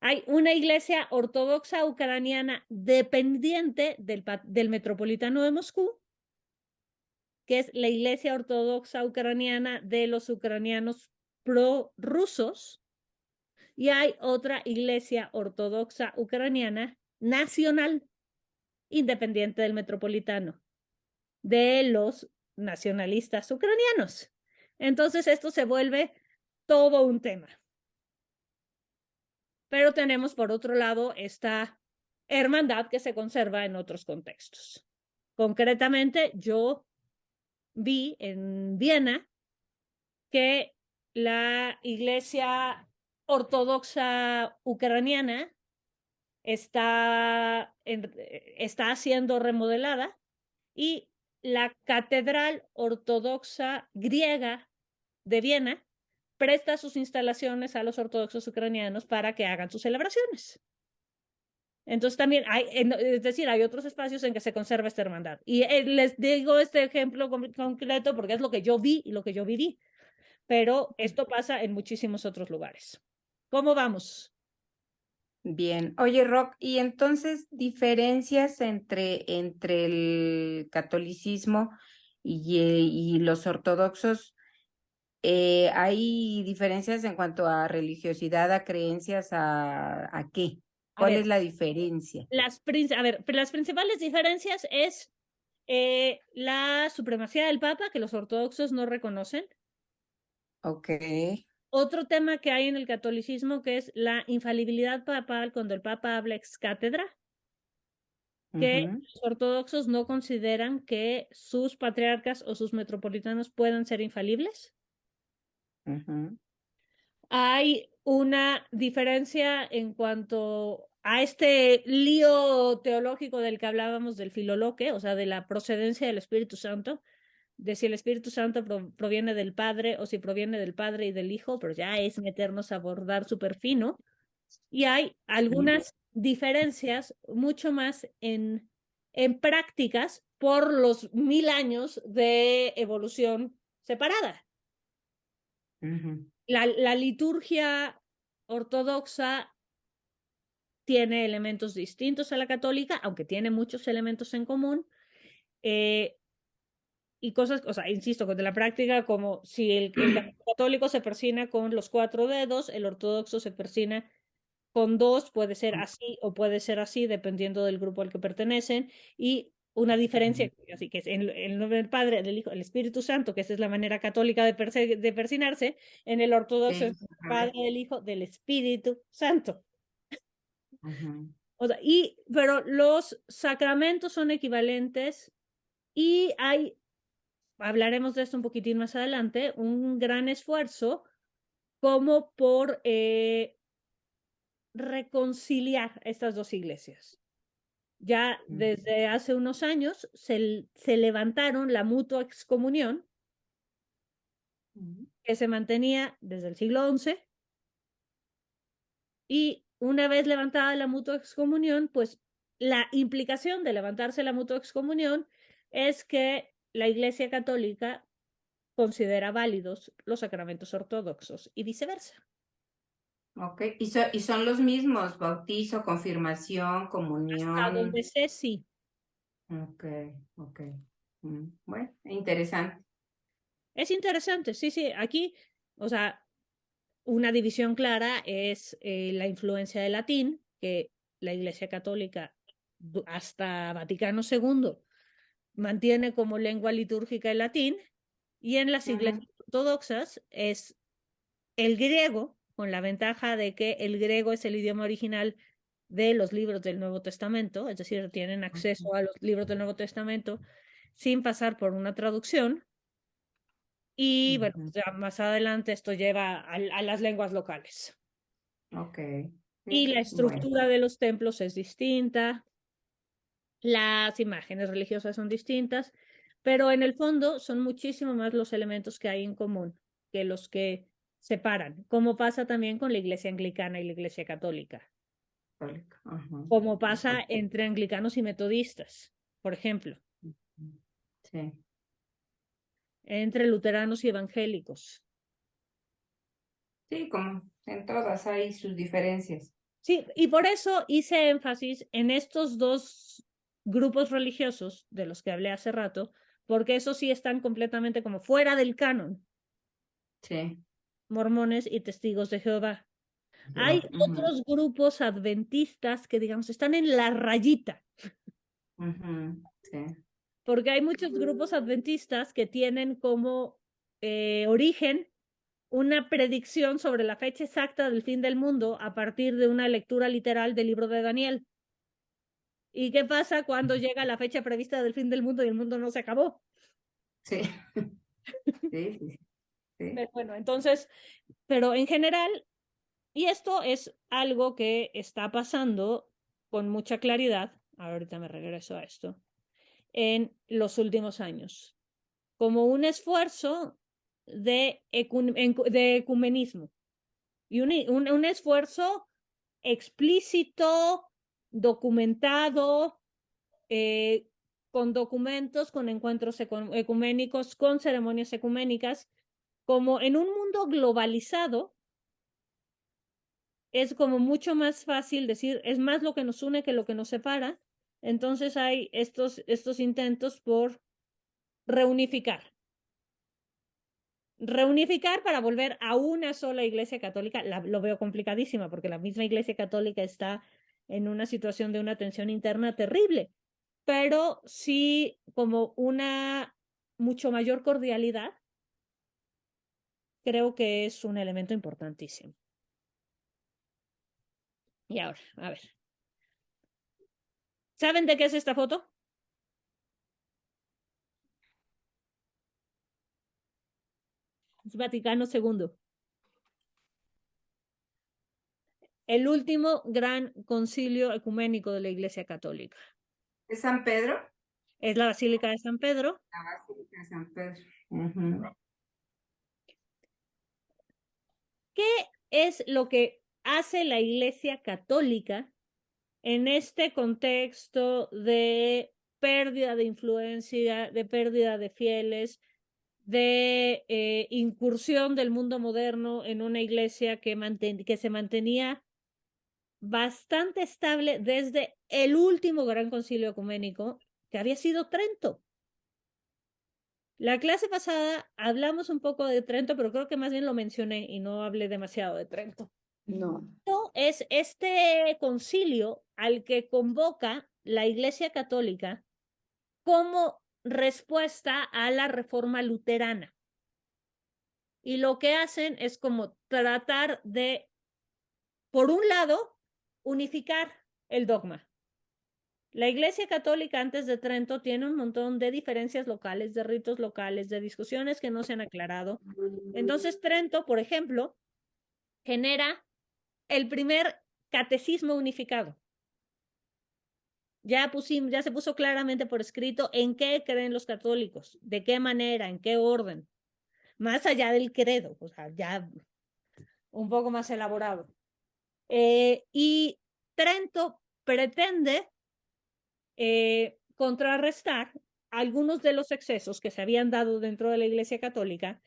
Hay una iglesia ortodoxa ucraniana dependiente del metropolitano de Moscú, que es la iglesia ortodoxa ucraniana de los ucranianos prorrusos, y hay otra iglesia ortodoxa ucraniana nacional, independiente del metropolitano, de los nacionalistas ucranianos. Entonces esto se vuelve todo un tema. Pero tenemos por otro lado esta hermandad que se conserva en otros contextos. Concretamente, yo vi en Viena que la iglesia ortodoxa ucraniana está siendo remodelada y la catedral ortodoxa griega de Viena presta sus instalaciones a los ortodoxos ucranianos para que hagan sus celebraciones. Entonces también es decir, hay otros espacios en que se conserva esta hermandad. Y les digo este ejemplo concreto porque es lo que yo vi y lo que yo viví. Pero esto pasa en muchísimos otros lugares. ¿Cómo vamos? Bien. Oye, Rock, y entonces diferencias entre el catolicismo y los ortodoxos, ¿hay diferencias en cuanto a religiosidad, a creencias, a qué? ¿Cuál es la diferencia? Las principales diferencias es la supremacía del Papa, que los ortodoxos no reconocen. Ok. Otro tema que hay en el catolicismo, que es la infalibilidad papal cuando el Papa habla ex cátedra, que los ortodoxos no consideran que sus patriarcas o sus metropolitanos puedan ser infalibles. Hay una diferencia en cuanto a este lío teológico del que hablábamos del filoloque, o sea, de la procedencia del Espíritu Santo, de si el Espíritu Santo proviene del Padre o si proviene del Padre y del Hijo, pero ya es meternos a abordar súper fino. Y hay algunas diferencias mucho más en prácticas por los 1000 años de evolución separada. La liturgia ortodoxa tiene elementos distintos a la católica, aunque tiene muchos elementos en común. Y cosas, o sea, insisto, de la práctica, como si el católico se persina con los 4 dedos, el ortodoxo se persina con 2, puede ser así o puede ser así, dependiendo del grupo al que pertenecen. Y una diferencia, así que es en el nombre del Padre, del Hijo, el Espíritu Santo, que esa es la manera católica de persinarse, en el ortodoxo es el Padre, del Hijo, del Espíritu Santo. O sea, pero los sacramentos son equivalentes y hablaremos de esto un poquitín más adelante, un gran esfuerzo como por reconciliar estas dos iglesias. Ya desde hace unos años se levantaron la mutua excomunión, que se mantenía desde el siglo XI, y una vez levantada la mutua excomunión, pues la implicación de levantarse la mutua excomunión es que la Iglesia Católica considera válidos los sacramentos ortodoxos y viceversa. Ok, y son los mismos, bautizo, confirmación, comunión. Hasta donde sé, sí. Ok. Bueno, interesante. Es interesante, sí, sí. Aquí, o sea, una división clara es la influencia del latín, que la Iglesia Católica hasta Vaticano II mantiene como lengua litúrgica el latín, y en las iglesias ortodoxas es el griego, con la ventaja de que el griego es el idioma original de los libros del Nuevo Testamento, es decir, tienen acceso a los libros del Nuevo Testamento sin pasar por una traducción. Y bueno, ya más adelante esto lleva a las lenguas locales. Ok. Y la Bueno, estructura de los templos es distinta, las imágenes religiosas son distintas, pero en el fondo son muchísimo más los elementos que hay en común que los que separan, como pasa también con la iglesia anglicana y la iglesia católica, católica. Ajá. como pasa entre anglicanos y metodistas, por ejemplo, Sí. entre luteranos y evangélicos. Sí, como en todas hay sus diferencias. Sí, y por eso hice énfasis en estos dos grupos religiosos de los que hablé hace rato, porque esos sí están completamente como fuera del canon, Sí. mormones y testigos de Jehová. Hay otros grupos adventistas que, digamos, están en la rayita, Sí. porque hay muchos grupos adventistas que tienen como origen una predicción sobre la fecha exacta del fin del mundo a partir de una lectura literal del libro de Daniel. ¿Y qué pasa cuando llega la fecha prevista del fin del mundo y el mundo no se acabó? Sí. Sí, sí, sí. Bueno, entonces, pero en general, y esto es algo que está pasando con mucha claridad, ahorita me regreso a esto, en los últimos años, como un esfuerzo de ecumenismo y un esfuerzo explícito, documentado, con documentos, con encuentros ecuménicos, con ceremonias ecuménicas, como en un mundo globalizado, es como mucho más fácil decir, es más lo que nos une que lo que nos separa. Entonces hay estos intentos por reunificar. Reunificar para volver a una sola iglesia católica, lo veo complicadísima porque la misma iglesia católica está en una situación de una tensión interna terrible, pero sí como una mucho mayor cordialidad, creo que es un elemento importantísimo. Y ahora, a ver. ¿Saben de qué es esta foto? Es Vaticano II. El último gran concilio ecuménico de la Iglesia Católica. ¿Es San Pedro? Es la Basílica de San Pedro. La Basílica de San Pedro. ¿Qué es lo que hace la Iglesia Católica en este contexto de pérdida de influencia, de pérdida de fieles, de incursión del mundo moderno en una iglesia que se mantenía bastante estable desde el último gran concilio ecuménico, que había sido Trento? La clase pasada hablamos un poco de Trento, pero creo que más bien lo mencioné y no hablé demasiado de Trento. No. Es este concilio al que convoca la Iglesia Católica como respuesta a la reforma luterana. Y lo que hacen es como tratar de, por un lado, unificar el dogma. La Iglesia Católica antes de Trento tiene un montón de diferencias locales, de ritos locales, de discusiones que no se han aclarado. Entonces Trento, por ejemplo, genera el primer catecismo unificado. Ya se puso claramente por escrito en qué creen los católicos, de qué manera, en qué orden, más allá del credo, o sea, ya un poco más elaborado. Y Trento pretende contrarrestar algunos de los excesos que se habían dado dentro de la Iglesia Católica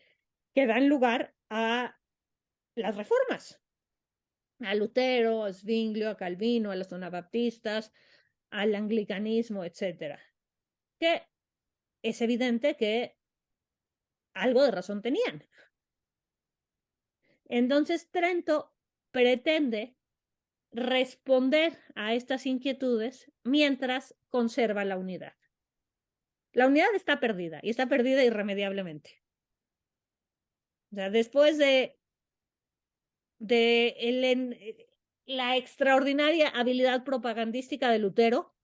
que dan lugar a las reformas, a Lutero, a Zwinglio, a Calvino, a los anabaptistas, al anglicanismo, etcétera. Que es evidente que algo de razón tenían. Entonces Trento pretende responder a estas inquietudes mientras conserva la unidad. La unidad está perdida y está perdida irremediablemente. O sea, después de la extraordinaria habilidad propagandística de Lutero,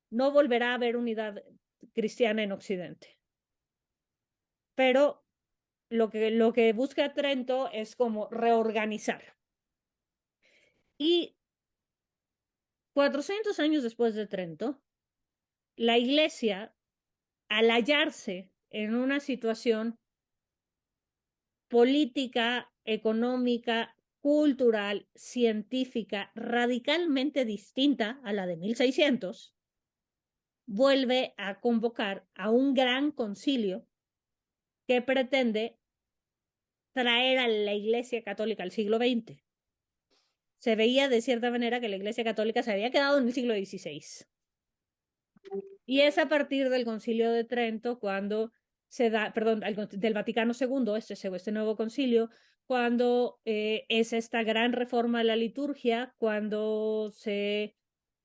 no volverá a haber unidad cristiana en Occidente. Pero lo que busca Trento es como reorganizar. Y 400 años después de Trento, la Iglesia, al hallarse en una situación política, económica, cultural, científica, radicalmente distinta a la de 1600, vuelve a convocar a un gran concilio que pretende traer a la Iglesia Católica al siglo XX. Se veía de cierta manera que la Iglesia Católica se había quedado en el siglo XVI. Y es a partir del Concilio de Trento cuando se da, perdón, del Vaticano II, este nuevo concilio, cuando es esta gran reforma de la liturgia, cuando se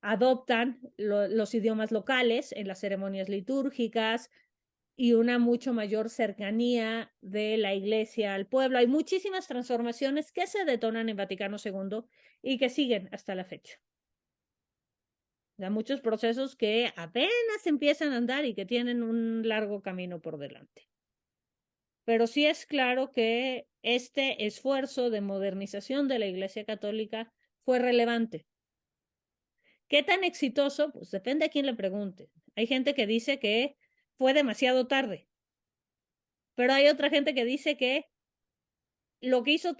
adoptan los idiomas locales en las ceremonias litúrgicas y una mucho mayor cercanía de la Iglesia al pueblo. Hay muchísimas transformaciones que se detonan en Vaticano II y que siguen hasta la fecha. O sea, muchos procesos que apenas empiezan a andar y que tienen un largo camino por delante. Pero sí es claro que este esfuerzo de modernización de la Iglesia Católica fue relevante. ¿Qué tan exitoso? Pues depende a quién le pregunte. Hay gente que dice que fue demasiado tarde, pero hay otra gente que dice que lo que hizo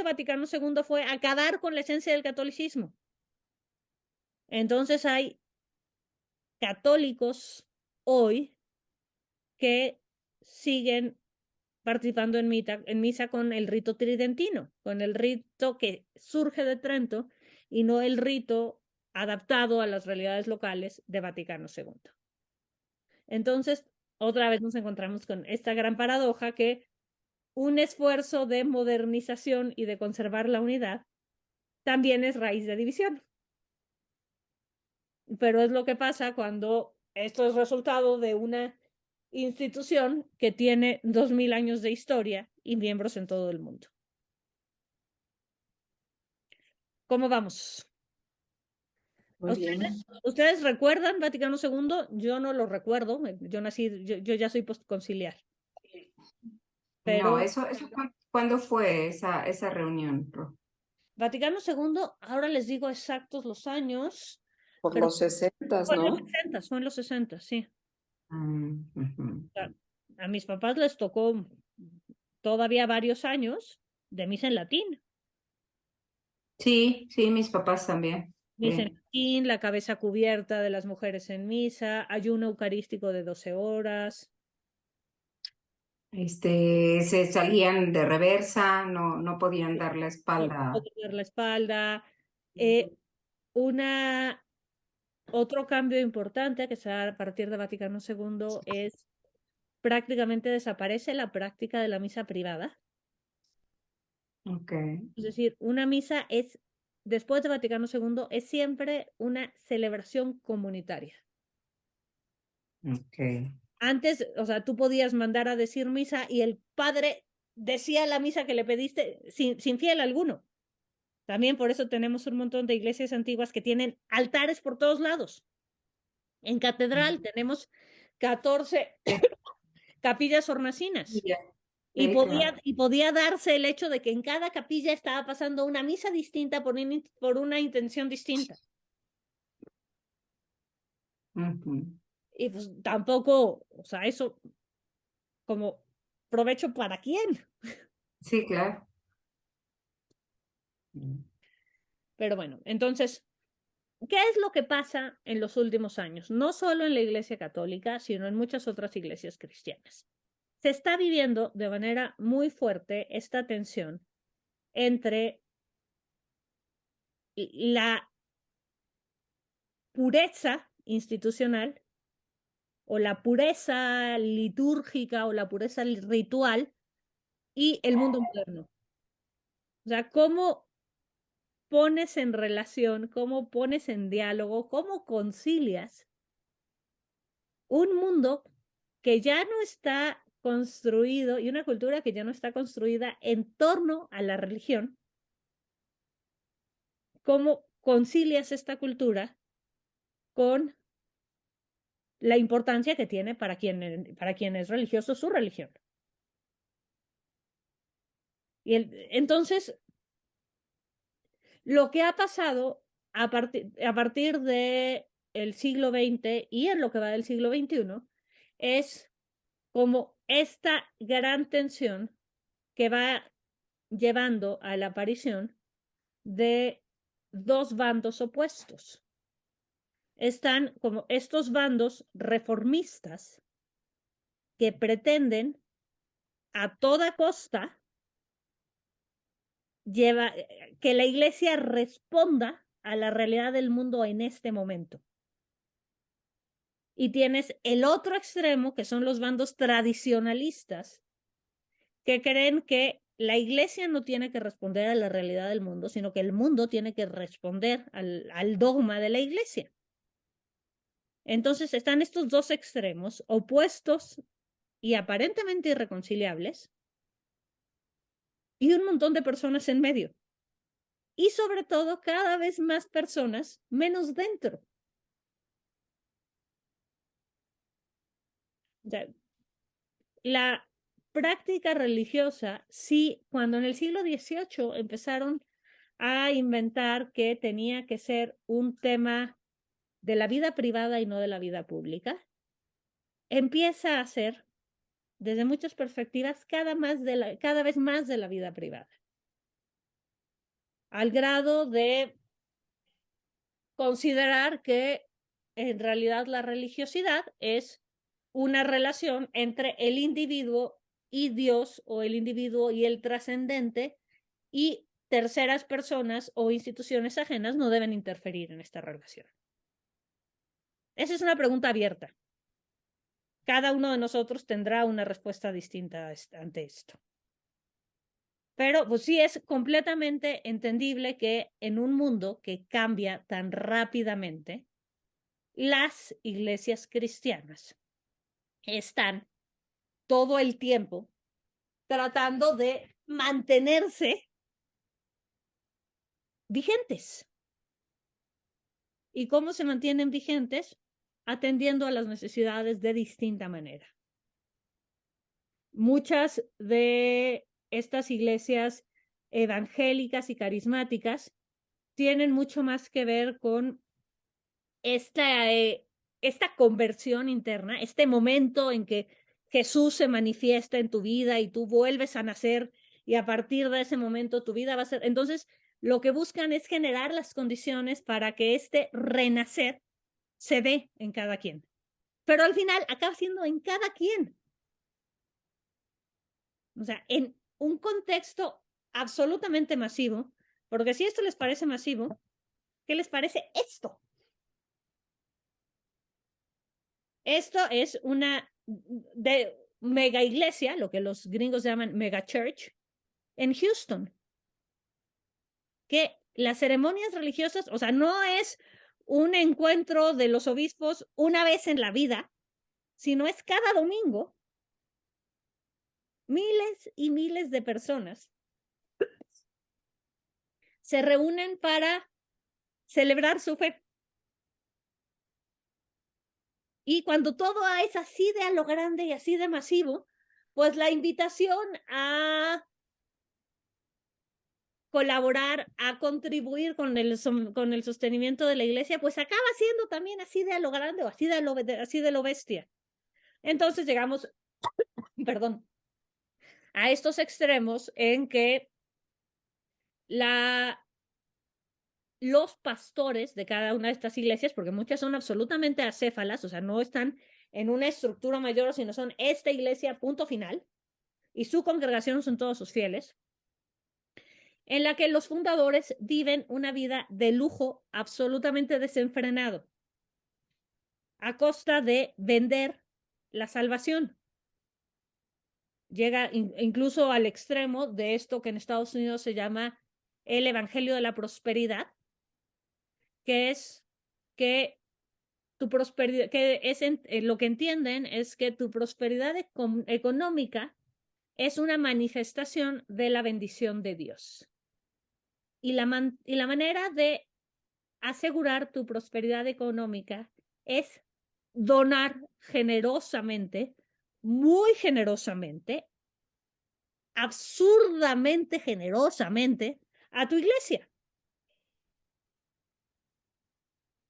Vaticano II fue acabar con la esencia del catolicismo. Entonces hay católicos hoy que siguen participando en misa con el rito tridentino, con el rito que surge de Trento y no el rito adaptado a las realidades locales de Vaticano II. Entonces, otra vez nos encontramos con esta gran paradoja que un esfuerzo de modernización y de conservar la unidad también es raíz de división. Pero es lo que pasa cuando esto es resultado de una institución que tiene 2000 años de historia y miembros en todo el mundo. ¿Cómo vamos? Muy bien. ¿Ustedes recuerdan Vaticano II? Yo no lo recuerdo. Yo ya soy postconciliar. Pero No, ¿cuándo fue esa reunión, Ro? Vaticano II, ahora les digo exactos los años. Por Pero los 60, fue en los ¿no? 60, fue en los 60, sí. Ujú. A mis papás les tocó todavía varios años de misa en latín. Sí, sí, mis papás también. Misa en Sí. latín, la cabeza cubierta de las mujeres en misa, ayuno eucarístico de 12 horas. Se salían de reversa, no podían dar la No espalda. poner la espalda. Otro cambio importante que se da a partir de Vaticano II es prácticamente desaparece la práctica de la misa privada. Okay. Es decir, una misa después de Vaticano II, es siempre una celebración comunitaria. Okay. Antes, o sea, tú podías mandar a decir misa y el padre decía la misa que le pediste sin fiel alguno. También por eso tenemos un montón de iglesias antiguas que tienen altares por todos lados. En catedral tenemos 14 capillas hornacinas. Ya. Y Sí, claro. podía darse el hecho de que en cada capilla estaba pasando una misa distinta por una intención distinta. Ujú. Y pues tampoco, o sea, eso como provecho para quién. Sí, claro. Pero bueno, entonces, ¿qué es lo que pasa en los últimos años? No solo en la Iglesia Católica, sino en muchas otras iglesias cristianas. Se está viviendo de manera muy fuerte esta tensión entre la pureza institucional o la pureza litúrgica o la pureza ritual y el mundo moderno. O sea, cómo pones en relación, cómo pones en diálogo, cómo concilias un mundo que ya no está construido y una cultura que ya no está construida en torno a la religión. ¿Cómo concilias esta cultura con la importancia que tiene para quien es religioso su religión? Y entonces, lo que ha pasado a partir del siglo XX y en lo que va del siglo XXI es como esta gran tensión que va llevando a la aparición de dos bandos opuestos. Están como estos bandos reformistas que pretenden a toda costa que la iglesia responda a la realidad del mundo en este momento. Y tienes el otro extremo, que son los bandos tradicionalistas, que creen que la iglesia no tiene que responder a la realidad del mundo, sino que el mundo tiene que responder al dogma de la iglesia. Entonces están estos dos extremos opuestos y aparentemente irreconciliables, y un montón de personas en medio. Y sobre todo, cada vez más personas menos dentro. O sea, la práctica religiosa, sí, cuando en el siglo XVIII empezaron a inventar que tenía que ser un tema de la vida privada y no de la vida pública, empieza a ser, desde muchas perspectivas, cada vez más de la vida privada, al grado de considerar que en realidad la religiosidad es una relación entre el individuo y Dios, o el individuo y el trascendente, y terceras personas o instituciones ajenas no deben interferir en esta relación. Esa es una pregunta abierta. Cada uno de nosotros tendrá una respuesta distinta ante esto. Pero pues sí es completamente entendible que en un mundo que cambia tan rápidamente, las iglesias cristianas están todo el tiempo tratando de mantenerse vigentes. ¿Y cómo se mantienen vigentes? Atendiendo a las necesidades de distinta manera. Muchas de estas iglesias evangélicas y carismáticas tienen mucho más que ver con esta conversión interna, este momento en que Jesús se manifiesta en tu vida y tú vuelves a nacer, y a partir de ese momento tu vida va a ser. Entonces, lo que buscan es generar las condiciones para que este renacer se dé en cada quien. Pero al final acaba siendo en cada quien. O sea, en un contexto absolutamente masivo, porque si esto les parece masivo, ¿qué les parece esto? Esto es una mega iglesia, lo que los gringos llaman mega church, en Houston. Que las ceremonias religiosas, o sea, no es un encuentro de los obispos una vez en la vida, sino es cada domingo. Miles y miles de personas se reúnen para celebrar su fe. Y cuando todo es así de a lo grande y así de masivo, pues la invitación a colaborar, a contribuir con el sostenimiento de la iglesia, pues acaba siendo también así de a lo grande o así de lo bestia. Entonces llegamos, perdón, a estos extremos en que los pastores de cada una de estas iglesias, porque muchas son absolutamente acéfalas, o sea, no están en una estructura mayor, sino son esta iglesia, punto final, y su congregación son todos sus fieles, en la que los fundadores viven una vida de lujo absolutamente desenfrenado, a costa de vender la salvación. Llega incluso al extremo de esto que en Estados Unidos se llama el evangelio de la prosperidad, que es que tu prosperidad, que es lo que entienden es que tu prosperidad económica es una manifestación de la bendición de Dios. Y la manera de asegurar tu prosperidad económica es donar generosamente, muy generosamente, absurdamente generosamente a tu iglesia.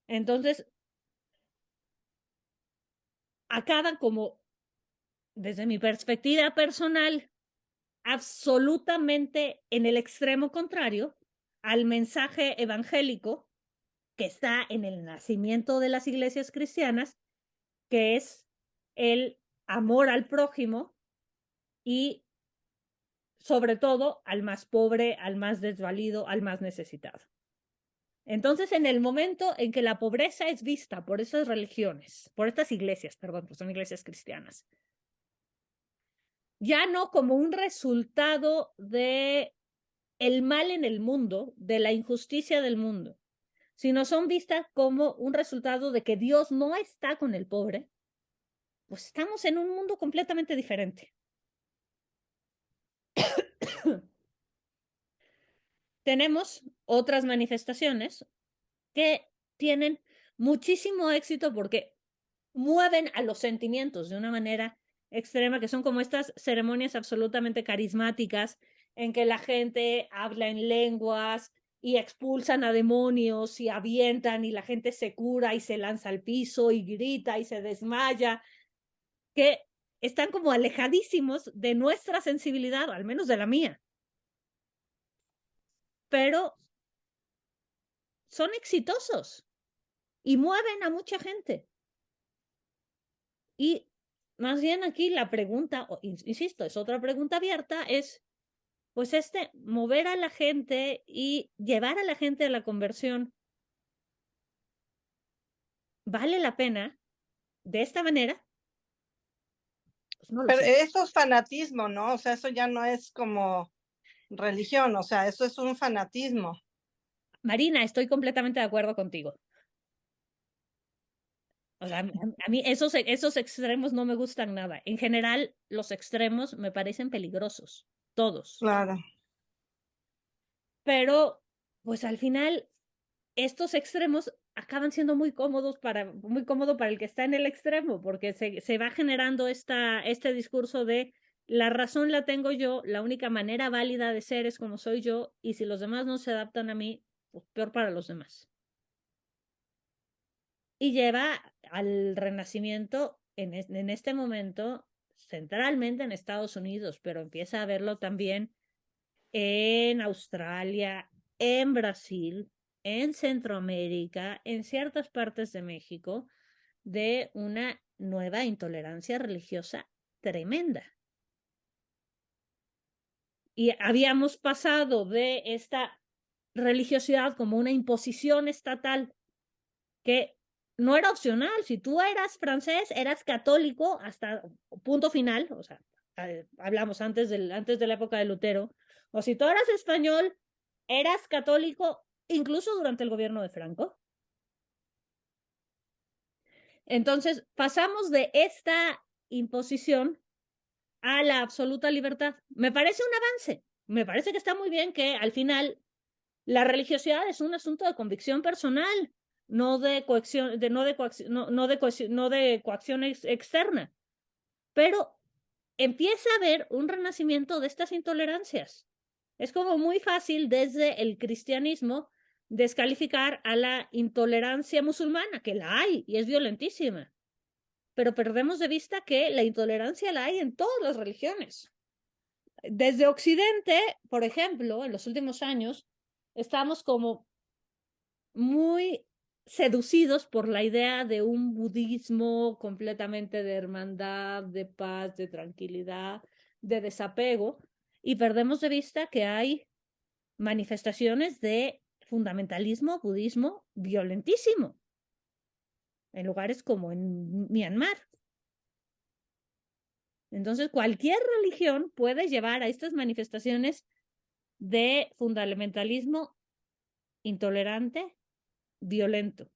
Entonces, acaban como, desde mi perspectiva personal, absolutamente en el extremo contrario al mensaje evangélico que está en el nacimiento de las iglesias cristianas, que es el amor al prójimo y sobre todo al más pobre, al más desvalido, al más necesitado. Entonces, en el momento en que la pobreza es vista por esas religiones, por estas iglesias, perdón, pues son iglesias cristianas, ya no como un resultado de el mal en el mundo, de la injusticia del mundo, sino son vistas como un resultado de que Dios no está con el pobre, pues estamos en un mundo completamente diferente. Tenemos otras manifestaciones que tienen muchísimo éxito porque mueven a los sentimientos de una manera extrema, que son como estas ceremonias absolutamente carismáticas en que la gente habla en lenguas y expulsan a demonios y avientan y la gente se cura y se lanza al piso y grita y se desmaya, que están como alejadísimos de nuestra sensibilidad, al menos de la mía. Pero son exitosos y mueven a mucha gente. Y más bien aquí la pregunta, insisto, es otra pregunta abierta, es pues mover a la gente y llevar a la gente a la conversión, ¿vale la pena de esta manera? Pues no lo Pero sé. eso es fanatismo, ¿no? O sea, eso ya no es como religión, o sea, eso es un fanatismo. Marina, estoy completamente de acuerdo contigo. O sea, a mí esos extremos no me gustan nada. En general, los extremos me parecen peligrosos, todos. Claro. Pero, pues al final, estos extremos acaban siendo muy cómodo para el que está en el extremo, porque se va generando este discurso de la razón la tengo yo, la única manera válida de ser es como soy yo, y si los demás no se adaptan a mí, pues peor para los demás. Y lleva al renacimiento en este momento centralmente en Estados Unidos, pero empieza a verlo también en Australia, en Brasil, en Centroamérica, en ciertas partes de México, de una nueva intolerancia religiosa tremenda. Y habíamos pasado de esta religiosidad como una imposición estatal que no era opcional. Si tú eras francés, eras católico hasta punto final, o sea, hablamos antes de la época de Lutero, o si tú eras español, eras católico incluso durante el gobierno de Franco. Entonces, pasamos de esta imposición a la absoluta libertad. Me parece un avance, me parece que está muy bien que al final la religiosidad es un asunto de convicción personal, no de coacción, no de coacción externa. Pero empieza a haber un renacimiento de estas intolerancias. Es como muy fácil desde el cristianismo descalificar a la intolerancia musulmana, que la hay y es violentísima. Pero perdemos de vista que la intolerancia la hay en todas las religiones. Desde Occidente, por ejemplo, en los últimos años, estamos como muy seducidos por la idea de un budismo completamente de hermandad, de paz, de tranquilidad, de desapego, y perdemos de vista que hay manifestaciones de fundamentalismo budismo violentísimo en lugares como en Myanmar. Entonces, cualquier religión puede llevar a estas manifestaciones de fundamentalismo intolerante, violento.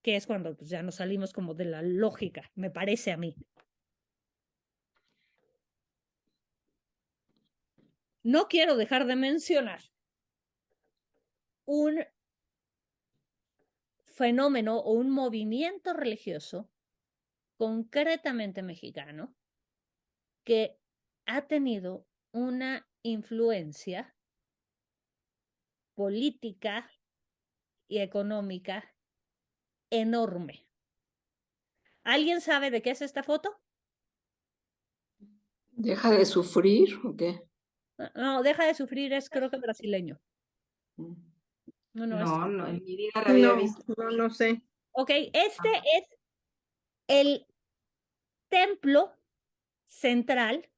que es cuando pues, ya nos salimos como de la lógica, me parece a mí. No quiero dejar de mencionar un fenómeno o un movimiento religioso, concretamente mexicano, que ha tenido una influencia política y económica enorme. ¿Alguien sabe de qué es esta foto? ¿Deja de sufrir o qué? No, deja de sufrir, es creo que brasileño. Mm. No, No, en mi vida la había No, visto. no sé. Ok, este es el templo central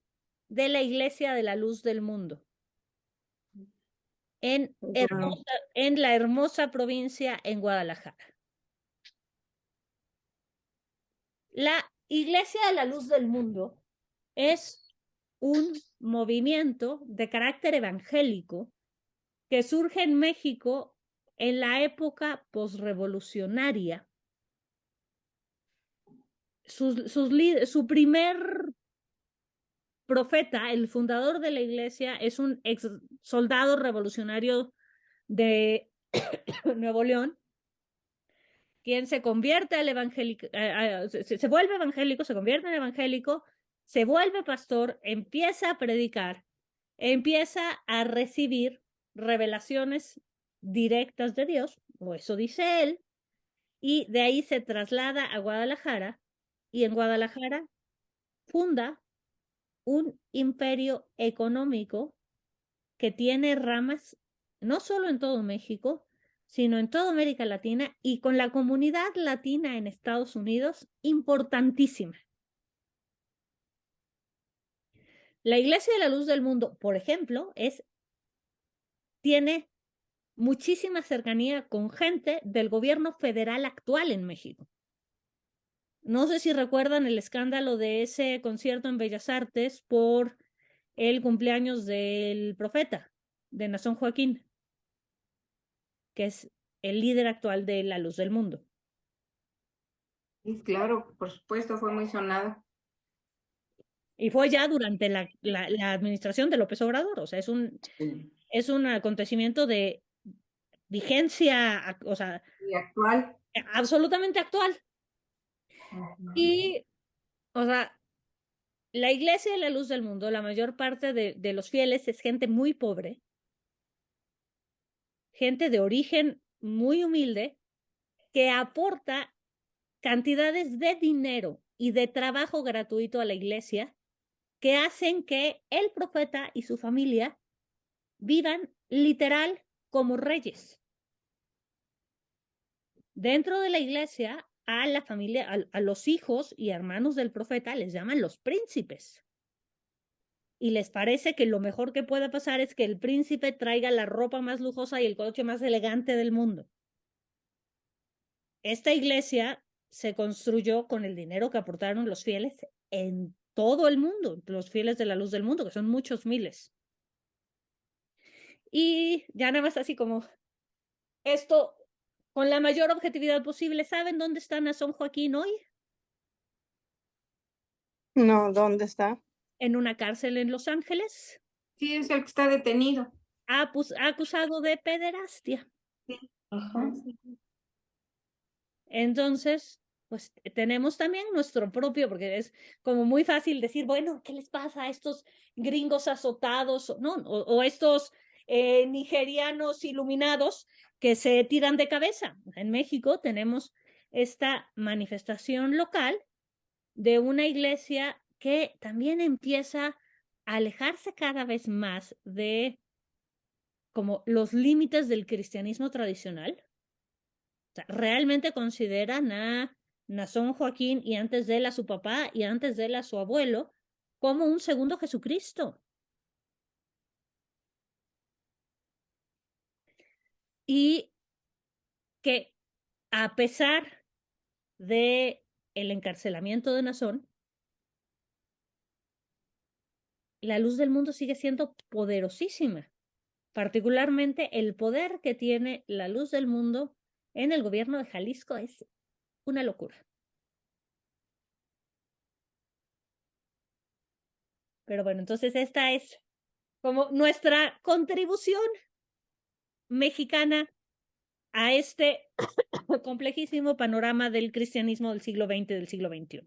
de la Iglesia de la Luz del Mundo en, Wow. en la hermosa provincia en Guadalajara. La Iglesia de la Luz del Mundo es un movimiento de carácter evangélico que surge en México en la época posrevolucionaria. Su primer profeta, el fundador de la iglesia, es un ex soldado revolucionario de Nuevo León, quien se convierte al evangélico, se vuelve evangélico, se convierte en evangélico, se vuelve pastor, empieza a predicar, empieza a recibir revelaciones directas de Dios, o eso dice él, y de ahí se traslada a Guadalajara, y en Guadalajara funda un imperio económico que tiene ramas no solo en todo México, sino en toda América Latina y con la comunidad latina en Estados Unidos importantísima. La Iglesia de la Luz del Mundo, por ejemplo, tiene muchísima cercanía con gente del gobierno federal actual en México. No sé si recuerdan el escándalo de ese concierto en Bellas Artes por el cumpleaños del profeta, de Nazón Joaquín, que es el líder actual de la Luz del Mundo. Sí, claro, por supuesto, fue muy sonado. Y fue ya durante la administración de López Obrador, o sea, Sí. es un acontecimiento de vigencia, o sea, Y actual. absolutamente actual. Y, o sea, la Iglesia de la Luz del Mundo, la mayor parte de los fieles es gente muy pobre, gente de origen muy humilde, que aporta cantidades de dinero y de trabajo gratuito a la iglesia que hacen que el profeta y su familia vivan literal como reyes. Dentro de la iglesia, a la familia, a los hijos y hermanos del profeta les llaman los príncipes. Y les parece que lo mejor que puede pasar es que el príncipe traiga la ropa más lujosa y el coche más elegante del mundo. Esta iglesia se construyó con el dinero que aportaron los fieles en todo el mundo, los fieles de la Luz del Mundo, que son muchos miles. Y ya nada más así como esto, con la mayor objetividad posible, ¿saben dónde está Nazón Joaquín hoy? No, ¿dónde está? En una cárcel en Los Ángeles, Sí, es el que está detenido. acusado de pederastia. Ajá. Entonces, pues tenemos también nuestro propio, porque es como muy fácil decir, bueno, ¿qué les pasa a estos gringos azotados? ¿No? O estos nigerianos iluminados que se tiran de cabeza. En México tenemos esta manifestación local de una iglesia que también empieza a alejarse cada vez más de como los límites del cristianismo tradicional. O sea, realmente consideran a Nazón Joaquín y antes de él a su papá y antes de él a su abuelo como un segundo Jesucristo. Y que a pesar de el encarcelamiento de Nazón, la Luz del Mundo sigue siendo poderosísima, particularmente el poder que tiene la Luz del Mundo en el gobierno de Jalisco es una locura. Pero bueno, entonces esta es como nuestra contribución mexicana a este complejísimo panorama del cristianismo del siglo XX y del siglo XXI.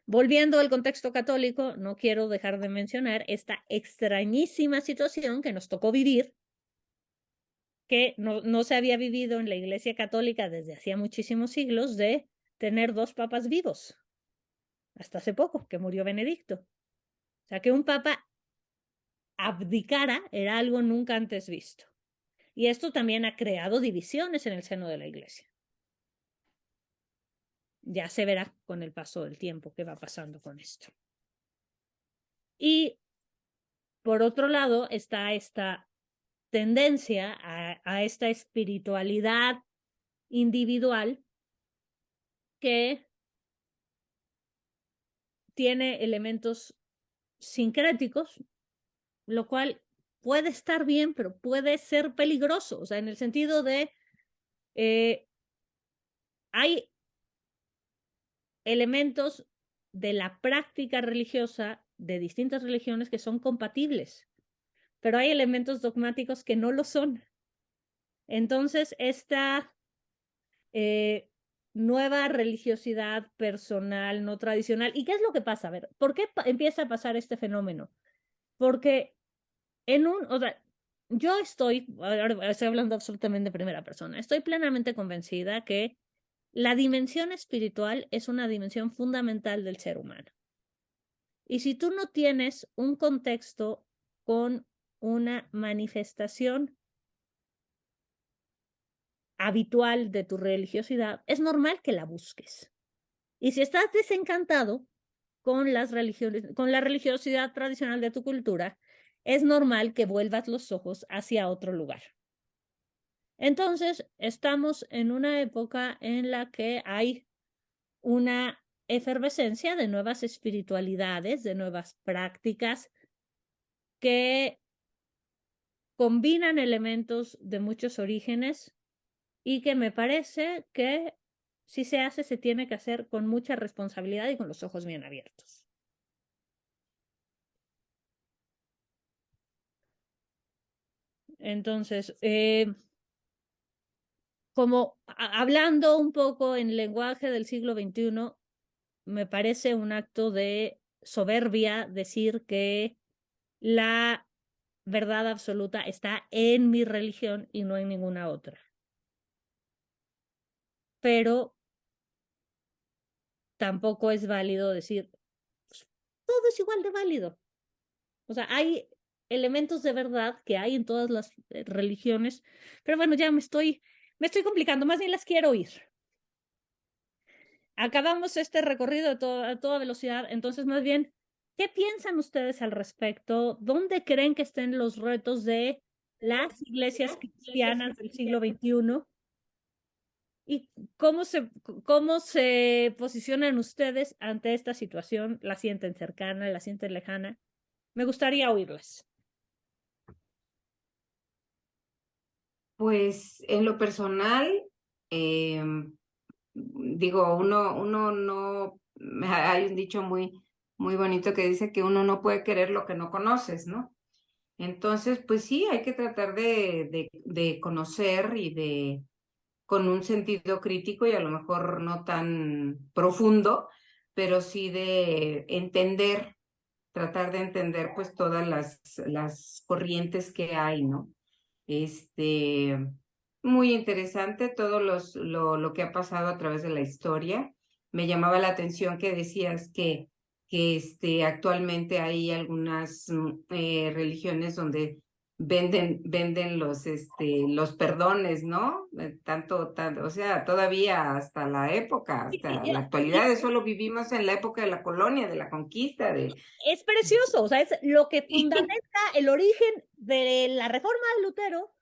Volviendo al contexto católico, no quiero dejar de mencionar esta extrañísima situación que nos tocó vivir, que no se había vivido en la Iglesia Católica desde hacía muchísimos siglos, de tener 2 papas vivos, hasta hace poco, que murió Benedicto. O sea, que un papa abdicara era algo nunca antes visto. Y esto también ha creado divisiones en el seno de la Iglesia. Ya se verá con el paso del tiempo qué va pasando con esto. Y por otro lado está esta tendencia a esta espiritualidad individual que tiene elementos sincréticos, lo cual puede estar bien, pero puede ser peligroso, o sea, en el sentido de hay elementos de la práctica religiosa de distintas religiones que son compatibles, pero hay elementos dogmáticos que no lo son. Entonces, esta nueva religiosidad personal, no tradicional, ¿y qué es lo que pasa? A ver, ¿por qué empieza a pasar este fenómeno? Porque o sea, yo estoy hablando absolutamente de primera persona, estoy plenamente convencida que la dimensión espiritual es una dimensión fundamental del ser humano. Y si tú no tienes un contexto con una manifestación habitual de tu religiosidad, es normal que la busques. Y si estás desencantado con las religiones, con la religiosidad tradicional de tu cultura, es normal que vuelvas los ojos hacia otro lugar. Entonces, estamos en una época en la que hay una efervescencia de nuevas espiritualidades, de nuevas prácticas que combinan elementos de muchos orígenes y que me parece que si se hace, se tiene que hacer con mucha responsabilidad y con los ojos bien abiertos. Entonces, como hablando un poco en lenguaje del siglo XXI, me parece un acto de soberbia decir que la verdad absoluta está en mi religión y no en ninguna otra. Pero tampoco es válido decir, pues, todo es igual de válido. O sea, hay elementos de verdad que hay en todas las religiones, pero bueno, ya me estoy complicando, más bien las quiero oír. Acabamos este recorrido a toda velocidad, entonces más bien, ¿qué piensan ustedes al respecto? ¿Dónde creen que estén los retos de las iglesias cristianas del siglo XXI? ¿Y cómo se posicionan ustedes ante esta situación? ¿La sienten cercana, la sienten lejana? Me gustaría oírlas. Pues en lo personal, digo, uno no, hay un dicho muy bonito que dice que uno no puede querer lo que no conoces, ¿no? Entonces, pues sí, hay que tratar de conocer y con un sentido crítico y a lo mejor no tan profundo, pero sí de entender, tratar de entender pues todas las corrientes que hay, ¿no? Muy interesante todo lo que ha pasado a través de la historia. Me llamaba la atención que decías que actualmente hay algunas religiones donde venden los perdones, ¿no? Tanto, o sea, todavía hasta la época, hasta la actualidad, eso lo vivimos en la época de la colonia, de la conquista, Es precioso, o sea, es lo que fundamenta el origen de la reforma de Lutero,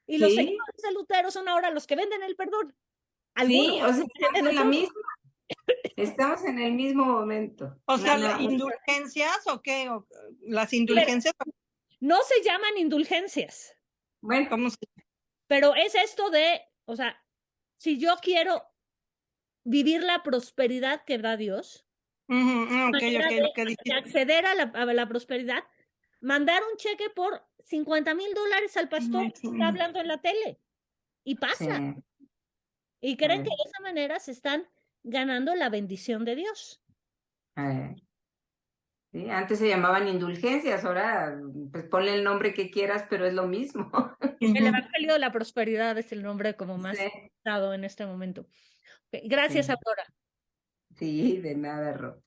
y los sí, seguidores de Lutero son ahora los que venden el perdón. sí, Algunos o sea, estamos en el mismo momento. O sea, ¿indulgencias o qué? Las indulgencias, no se llaman indulgencias, bueno, ¿cómo se pero es esto de, o sea, si yo quiero vivir la prosperidad que da Dios, Ok, manera lo que de dijiste. acceder a la prosperidad, mandar un cheque por $50,000 al pastor que está hablando en la tele. Y Sí. pasa. Y creen que de esa manera se están ganando la bendición de Dios. Sí, antes se llamaban indulgencias, ahora pues ponle el nombre que quieras, pero es lo mismo. El Evangelio de la Prosperidad es el nombre como más Sí, dado en este momento. Ok, gracias, sí, Aurora. sí, de nada, Ro.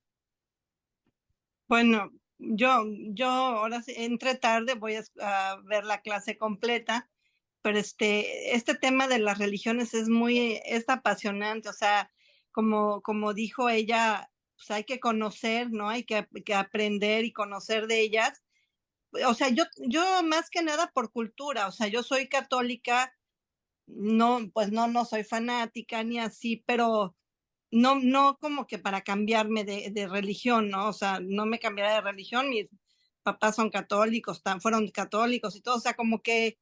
Bueno, yo ahora sí, entré tarde, voy a ver la clase completa, pero este tema de las religiones es apasionante, o sea, como dijo ella, pues hay que conocer, ¿no? Hay que aprender y conocer de ellas. O sea, yo más que nada por cultura, o sea, yo soy católica, no, pues no soy fanática ni así, pero no como que para cambiarme de religión, ¿no? O sea, no me cambiaré de religión, mis papás son católicos, fueron católicos y todo, o sea, como que,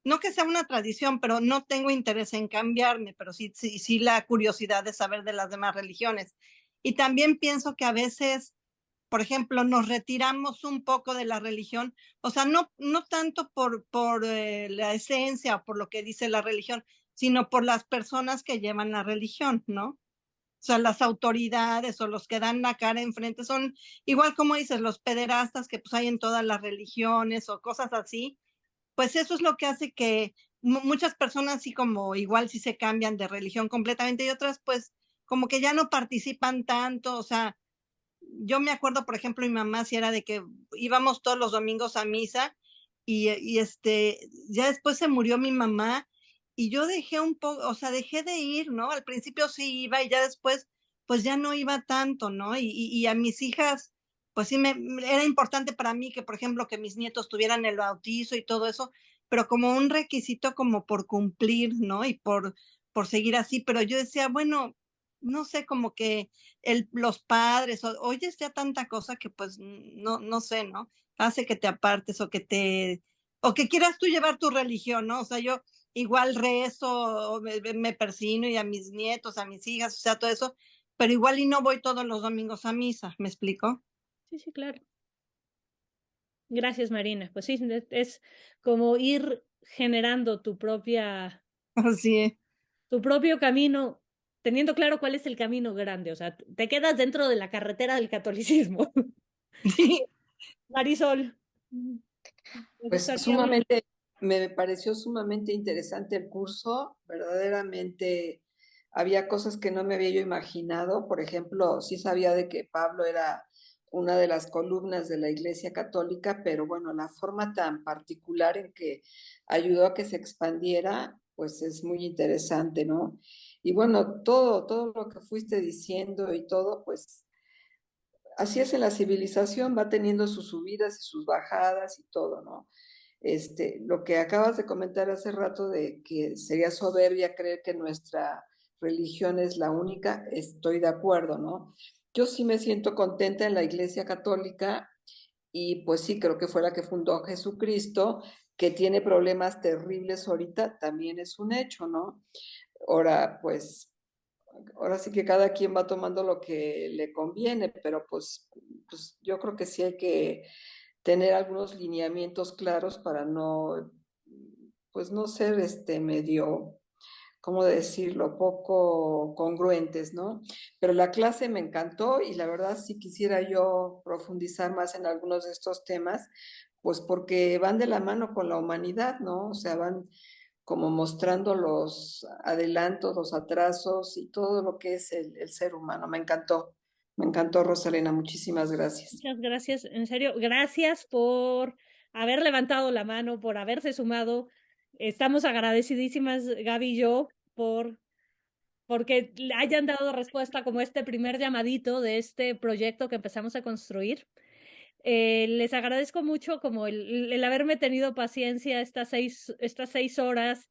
no que sea una tradición, pero no tengo interés en cambiarme, pero sí la curiosidad de saber de las demás religiones. Y también pienso que a veces, por ejemplo, nos retiramos un poco de la religión, o sea, no tanto por la esencia o por lo que dice la religión, sino por las personas que llevan la religión, ¿no? O sea, las autoridades o los que dan la cara enfrente son igual como dices, los pederastas que pues hay en todas las religiones o cosas así. Pues eso es lo que hace que muchas personas sí como igual sí se cambian de religión completamente y otras pues como que ya no participan tanto. O sea, yo me acuerdo, por ejemplo, mi mamá si era de que íbamos todos los domingos a misa y ya después se murió mi mamá y yo dejé un poco, o sea, dejé de ir, ¿no? Al principio sí iba y ya después, pues ya no iba tanto, ¿no? Y a mis hijas, pues sí era importante para mí que, por ejemplo, que mis nietos tuvieran el bautizo y todo eso, pero como un requisito como por cumplir, ¿no? Y por seguir así, pero yo decía, bueno, no sé, como que los padres, oyes ya tanta cosa que pues no sé, ¿no? Hace que te apartes o que quieras tú llevar tu religión, ¿no? O sea, yo igual rezo, o me persino y a mis nietos, a mis hijas, o sea, todo eso, pero igual y no voy todos los domingos a misa, ¿me explico? Sí, claro. Gracias, Marina. Pues sí, es como ir generando tu Así es. propio camino, teniendo claro cuál es el camino grande. O sea, te quedas dentro de la carretera del catolicismo. Sí. Marisol, me Pues gustaría oír. me pareció sumamente interesante el curso, verdaderamente había cosas que no me había yo imaginado, por ejemplo, sí sabía de que Pablo era una de las columnas de la Iglesia Católica, pero bueno, la forma tan particular en que ayudó a que se expandiera, pues es muy interesante, ¿no? Y bueno, todo lo que fuiste diciendo y todo, pues así es en la civilización, va teniendo sus subidas y sus bajadas y todo, ¿no? Lo que acabas de comentar hace rato de que sería soberbia creer que nuestra religión es la única, estoy de acuerdo, ¿no? Yo sí me siento contenta en la Iglesia Católica y pues sí, creo que fue la que fundó Jesucristo, que tiene problemas terribles ahorita, también es un hecho, ¿no? Ahora, pues ahora sí que cada quien va tomando lo que le conviene, pero pues yo creo que sí hay que tener algunos lineamientos claros para no, pues no ser medio, ¿cómo decirlo?, poco congruentes, ¿no? Pero la clase me encantó y la verdad sí quisiera yo profundizar más en algunos de estos temas, pues porque van de la mano con la humanidad, ¿no? O sea, van como mostrando los adelantos, los atrasos y todo lo que es el ser humano. Me encantó, Rosalena, muchísimas gracias. Muchas gracias, en serio, gracias por haber levantado la mano, por haberse sumado. Estamos agradecidísimas, Gaby y yo, porque hayan dado respuesta como este primer llamadito de este proyecto que empezamos a construir. Les agradezco mucho como el haberme tenido paciencia estas 6 horas